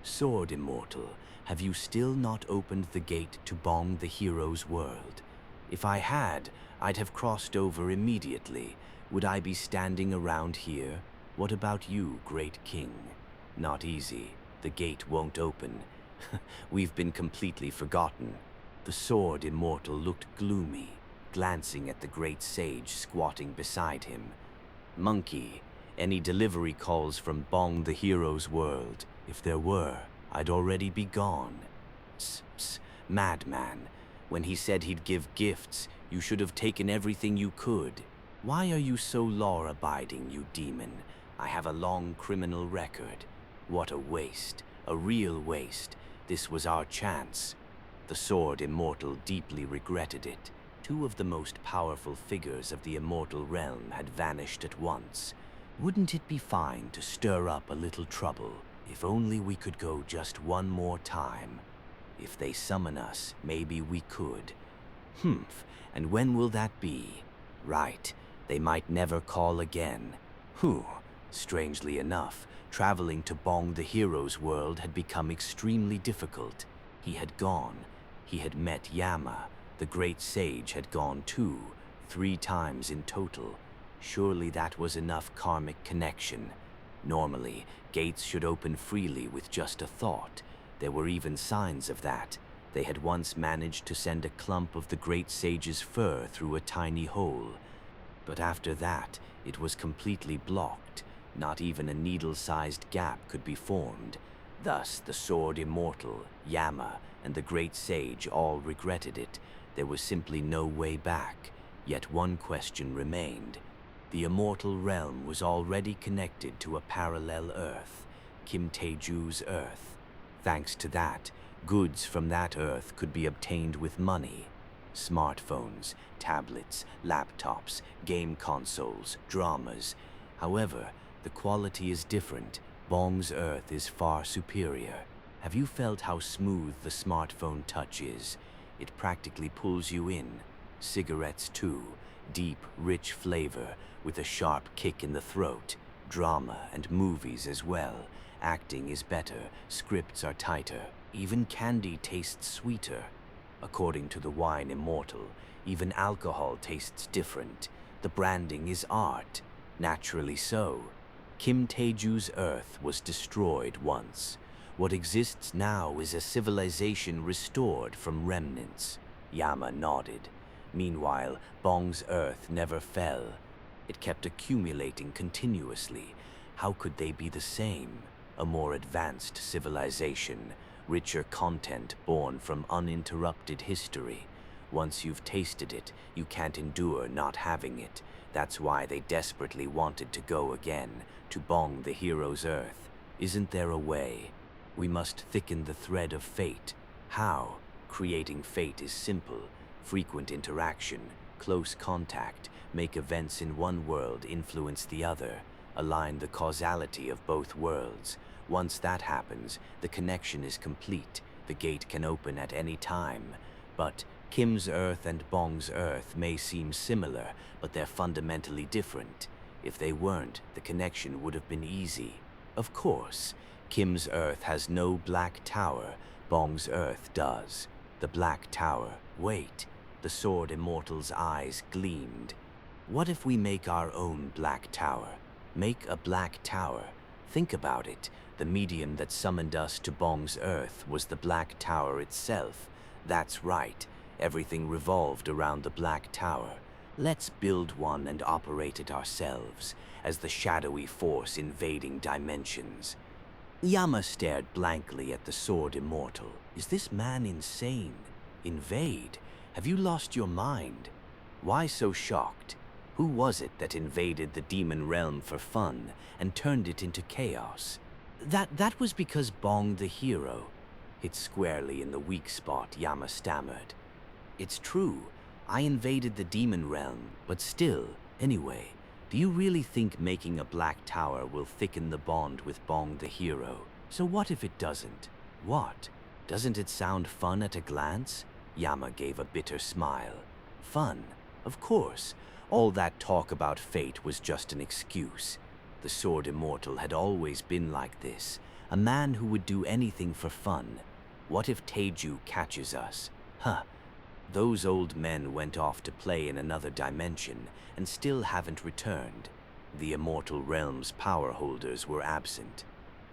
Sword immortal, have you still not opened the gate to Bong the hero's world? If I had, I'd have crossed over immediately. Would I be standing around here? What about you, great king? Not easy. The gate won't open. We've been completely forgotten. The sword immortal looked gloomy, glancing at the great sage squatting beside him. Monkey, any delivery calls from Bong the hero's world? If there were, I'd already be gone. Psst, madman. When he said he'd give gifts, you should have taken everything you could. Why are you so law-abiding, you demon? I have a long criminal record. What a waste, a real waste. This was our chance. The sword immortal deeply regretted it. 2 of the most powerful figures of the immortal realm had vanished at once. Wouldn't it be fine to stir up a little trouble? If only we could go just one more time. If they summon us, maybe we could. And when will that be? Right, they might never call again. Strangely enough, traveling to Bong the hero's world had become extremely difficult. He had gone. He had met Yama. The great sage had gone too, 3 times in total. Surely that was enough karmic connection. Normally, gates should open freely with just a thought. There were even signs of that. They had once managed to send a clump of the great sage's fur through a tiny hole. But after that, it was completely blocked. Not even a needle-sized gap could be formed. Thus, the sword immortal, Yama, and the great sage all regretted it. There was simply no way back. Yet one question remained. The immortal realm was already connected to a parallel Earth, Kim Tae-ju's Earth. Thanks to that, goods from that Earth could be obtained with money. Smartphones, tablets, laptops, game consoles, dramas. However, the quality is different. Bong's Earth is far superior. Have you felt how smooth the smartphone touch is? It practically pulls you in. Cigarettes too. Deep, rich flavor with a sharp kick in the throat. Drama and movies as well. Acting is better, scripts are tighter. Even candy tastes sweeter. According to the wine immortal, even alcohol tastes different. The branding is art. Naturally so. Kim Tae-ju's Earth was destroyed once. What exists now is a civilization restored from remnants. Yama nodded. Meanwhile, Bong's Earth never fell. It kept accumulating continuously. How could they be the same? A more advanced civilization, richer content born from uninterrupted history. Once you've tasted it, you can't endure not having it. That's why they desperately wanted to go again, to Bong the hero's Earth. Isn't there a way? We must thicken the thread of fate. How? Creating fate is simple. Frequent interaction, close contact, make events in one world influence the other, align the causality of both worlds. Once that happens, the connection is complete. The gate can open at any time. But Kim's Earth and Bong's Earth may seem similar, but they're fundamentally different. If they weren't, the connection would have been easy. Of course, Kim's Earth has no Black Tower, Bong's Earth does. The Black Tower. Wait, the Sword Immortal's eyes gleamed. What if we make our own Black Tower? Make a Black Tower. Think about it. The medium that summoned us to Bong's Earth was the Black Tower itself. That's right. Everything revolved around the Black Tower. Let's build one and operate it ourselves, as the shadowy force invading dimensions. Yama stared blankly at the Sword Immortal. Is this man insane? Invade? Have you lost your mind? Why so shocked? Who was it that invaded the demon realm for fun and turned it into chaos? That was because Bong the hero hit squarely in the weak spot, Yama stammered. It's true, I invaded the demon realm, but still, anyway, do you really think making a Black Tower will thicken the bond with Bong the hero? So what if it doesn't? What? Doesn't it sound fun at a glance? Yama gave a bitter smile. Fun? Of course. All that talk about fate was just an excuse. The Sword Immortal had always been like this, a man who would do anything for fun. What if Taeju catches us? Those old men went off to play in another dimension and still haven't returned. The Immortal Realm's power holders were absent.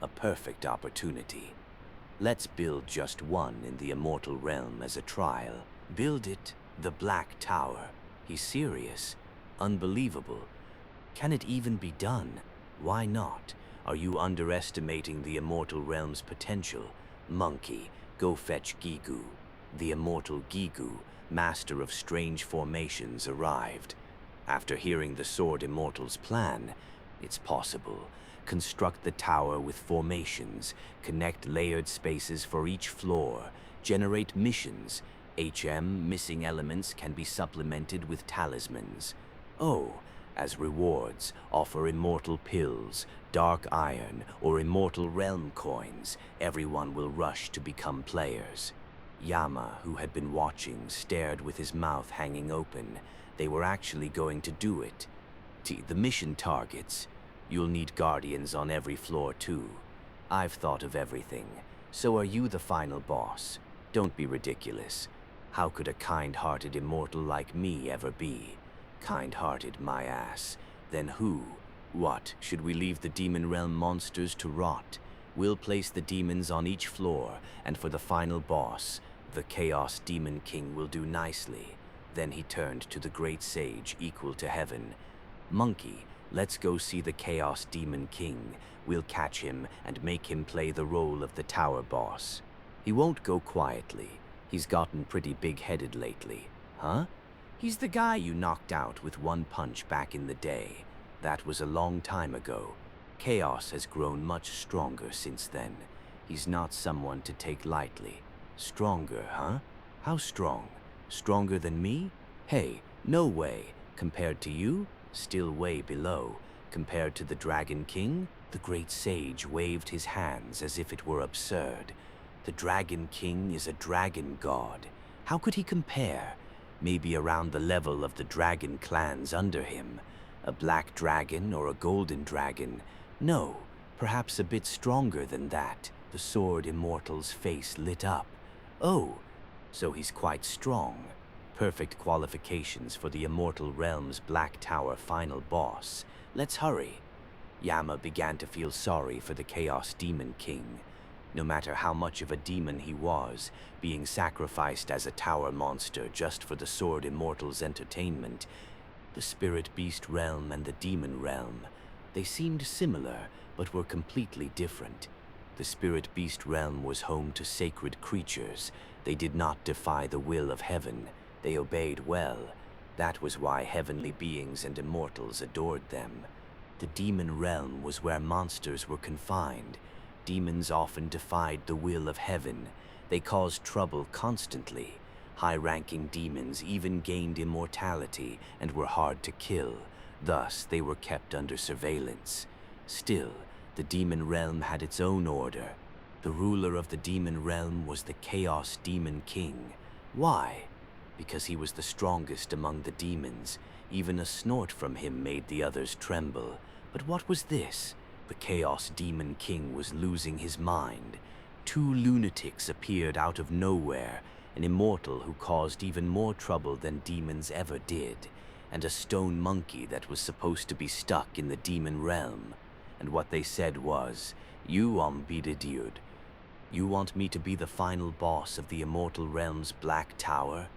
A perfect opportunity. Let's build just one in the Immortal Realm as a trial. Build it, the Black Tower. He's serious. Unbelievable. Can it even be done? Why not? Are you underestimating the Immortal Realm's potential? Monkey, go fetch Gigu. The immortal Gigu, master of strange formations, arrived. After hearing the Sword Immortal's plan, it's possible. Construct the tower with formations, connect layered spaces for each floor, generate missions. Missing elements can be supplemented with talismans. Oh, as rewards, offer immortal pills, dark iron, or immortal realm coins. Everyone will rush to become players. Yama, who had been watching, stared with his mouth hanging open. They were actually going to do it. The mission targets. You'll need guardians on every floor too. I've thought of everything. So are you the final boss? Don't be ridiculous. How could a kind-hearted immortal like me ever be? Kind-hearted, my ass. Then who? What? Should we leave the demon realm monsters to rot? We'll place the demons on each floor, and for the final boss, the Chaos Demon King will do nicely. Then he turned to the great sage equal to heaven. Monkey, let's go see the Chaos Demon King. We'll catch him and make him play the role of the tower boss. He won't go quietly. He's gotten pretty big-headed lately. Huh? He's the guy you knocked out with one punch back in the day. That was a long time ago. Chaos has grown much stronger since then. He's not someone to take lightly. Stronger, huh? How strong? Stronger than me? Hey, no way. Compared to you? Still way below. Compared to the Dragon King? The great sage waved his hands as if it were absurd. The Dragon King is a dragon god. How could he compare? Maybe around the level of the dragon clans under him. A black dragon or a golden dragon. No, perhaps a bit stronger than that. The Sword Immortal's face lit up. Oh, so he's quite strong. Perfect qualifications for the Immortal Realm's Black Tower final boss. Let's hurry. Yama began to feel sorry for the Chaos Demon King. No matter how much of a demon he was, being sacrificed as a tower monster just for the Sword Immortal's entertainment, the Spirit Beast Realm and the Demon Realm, they seemed similar, but were completely different. The Spirit Beast Realm was home to sacred creatures. They did not defy the will of heaven. They obeyed well. That was why heavenly beings and immortals adored them. The Demon Realm was where monsters were confined. Demons often defied the will of heaven. They caused trouble constantly. High-ranking demons even gained immortality and were hard to kill. Thus, they were kept under surveillance. Still, the demon realm had its own order. The ruler of the demon realm was the Chaos Demon King. Why? Because he was the strongest among the demons. Even a snort from him made the others tremble. But what was this? The Chaos Demon King was losing his mind. Two lunatics appeared out of nowhere, an immortal who caused even more trouble than demons ever did, and a stone monkey that was supposed to be stuck in the demon realm. And what they said was, "You, Dude, you want me to be the final boss of the immortal realm's Black Tower?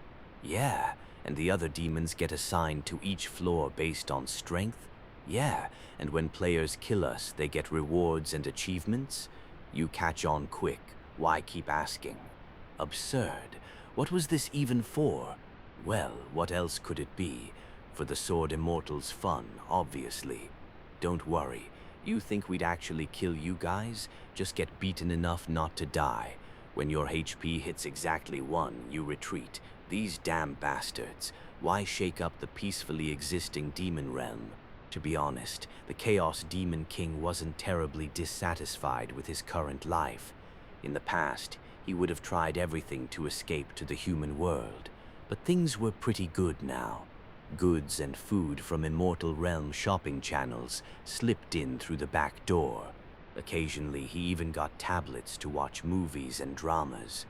Yeah, and the other demons get assigned to each floor based on strength? Yeah, and when players kill us, they get rewards and achievements? You catch on quick. Why keep asking?" Absurd. What was this even for? Well, what else could it be? For the Sword Immortal's fun, obviously. Don't worry. You think we'd actually kill you guys? Just get beaten enough not to die. When your HP hits exactly 1, you retreat. These damn bastards. Why shake up the peacefully existing demon realm? To be honest, the Chaos Demon King wasn't terribly dissatisfied with his current life. In the past, he would have tried everything to escape to the human world. But things were pretty good now. Goods and food from Immortal Realm shopping channels slipped in through the back door. Occasionally, he even got tablets to watch movies and dramas.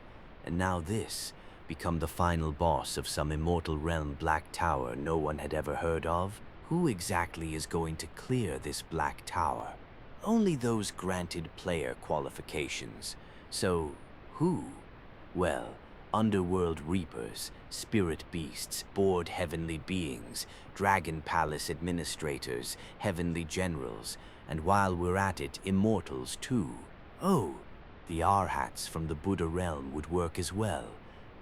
And now this, become the final boss of some Immortal Realm Black Tower no one had ever heard of? Who exactly is going to clear this Black Tower? Only those granted player qualifications. So, who? Well, Underworld Reapers, Spirit Beasts, Bored Heavenly Beings, Dragon Palace Administrators, Heavenly Generals, and while we're at it, Immortals too. Oh, the Arhats from the Buddha Realm would work as well.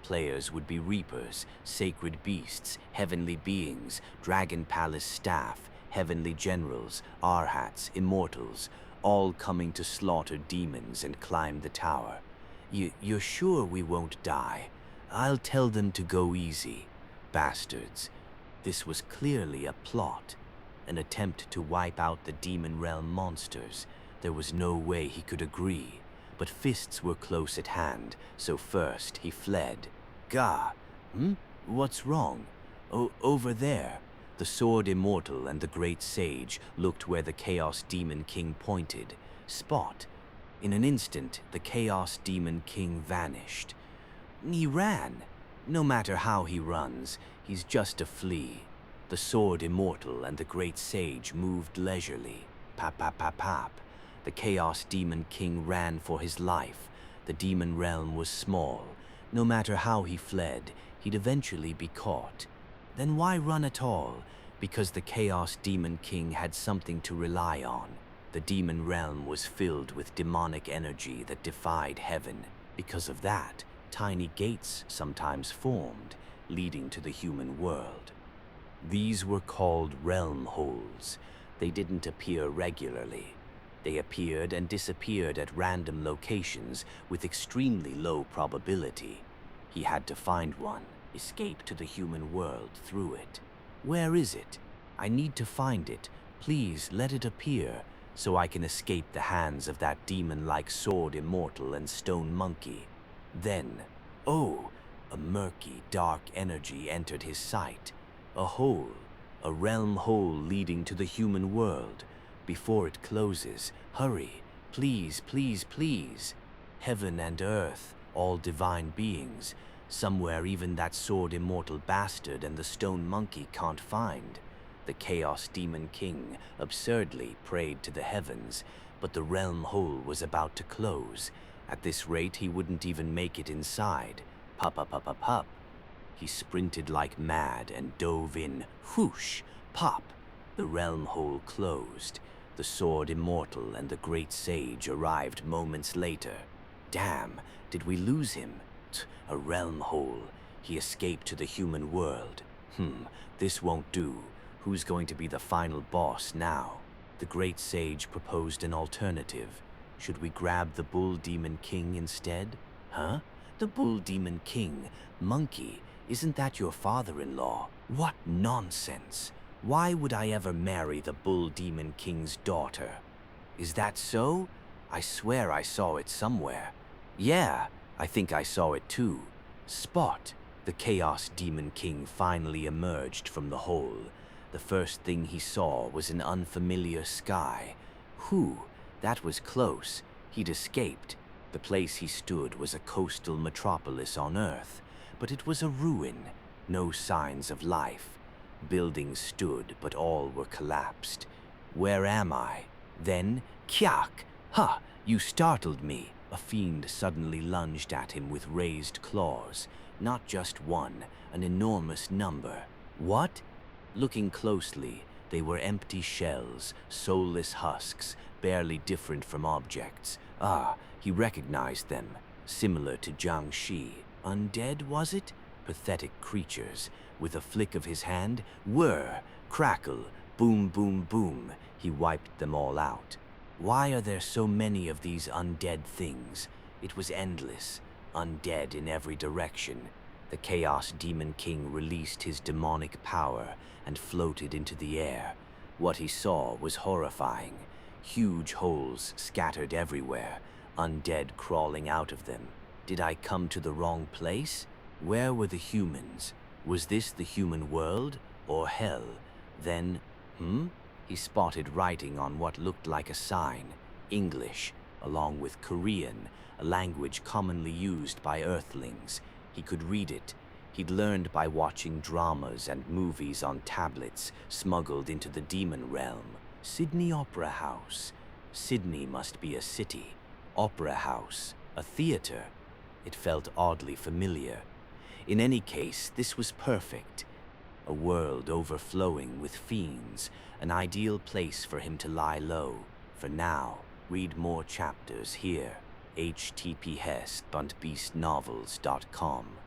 Players would be Reapers, Sacred Beasts, Heavenly Beings, Dragon Palace Staff, Heavenly Generals, Arhats, Immortals, all coming to slaughter demons and climb the tower. You're sure we won't die? I'll tell them to go easy. Bastards. This was clearly a plot, an attempt to wipe out the demon realm monsters. There was no way he could agree. But fists were close at hand, so first he fled. Gah! What's wrong? Over there. The Sword Immortal and the Great Sage looked where the Chaos Demon King pointed. Spot. In an instant, the Chaos Demon King vanished. He ran. No matter how he runs, he's just a flea. The Sword Immortal and the Great Sage moved leisurely. Pap. The Chaos Demon King ran for his life. The demon realm was small. No matter how he fled, he'd eventually be caught. Then why run at all? Because the Chaos Demon King had something to rely on. The demon realm was filled with demonic energy that defied heaven. Because of that, tiny gates sometimes formed, leading to the human world. These were called realm holes. They didn't appear regularly. They appeared and disappeared at random locations with extremely low probability. He had to find one, escape to the human world through it. Where is it? I need to find it. Please let it appear, so I can escape the hands of that demon-like Sword Immortal and Stone Monkey. Then, oh, a murky, dark energy entered his sight. A hole, a realm hole leading to the human world. Before it closes, hurry, please. Heaven and earth, all divine beings. Somewhere even that Sword Immortal bastard and the Stone Monkey can't find. The Chaos Demon King absurdly prayed to the heavens, but the realm hole was about to close. At this rate, he wouldn't even make it inside. Pop. He sprinted like mad and dove in. Whoosh! Pop! The realm hole closed. The Sword Immortal and the Great Sage arrived moments later. Damn, did we lose him? A realm hole. He escaped to the human world. This won't do. Who's going to be the final boss now? The Great Sage proposed an alternative. Should we grab the Bull Demon King instead? Huh? The Bull Demon King, Monkey, isn't that your father-in-law? What nonsense! Why would I ever marry the Bull Demon King's daughter? Is that so? I swear I saw it somewhere. Yeah, I think I saw it too. Spot! The Chaos Demon King finally emerged from the hole. The first thing he saw was an unfamiliar sky. Whew, that was close. He'd escaped. The place he stood was a coastal metropolis on Earth, but it was a ruin, no signs of life. Buildings stood, but all were collapsed. Where am I? Then, kyak! Ha! You startled me! A fiend suddenly lunged at him with raised claws. Not just one, an enormous number. What? Looking closely, they were empty shells, soulless husks, barely different from objects. Ah, he recognized them. Similar to Jiangxi. Undead, was it? Pathetic creatures. With a flick of his hand, whir, crackle, boom, boom, boom, he wiped them all out. Why are there so many of these undead things? It was endless, undead in every direction. The Chaos Demon King released his demonic power and floated into the air. What he saw was horrifying. Huge holes scattered everywhere, undead crawling out of them. Did I come to the wrong place? Where were the humans? Was this the human world or hell? Then, he spotted writing on what looked like a sign. English, along with Korean, a language commonly used by Earthlings. He could read it. He'd learned by watching dramas and movies on tablets smuggled into the demon realm. Sydney Opera House. Sydney must be a city. Opera House, a theater. It felt oddly familiar. In any case, this was perfect. A world overflowing with fiends, an ideal place for him to lie low. For now, read more chapters here. https://buntbeastnovels.com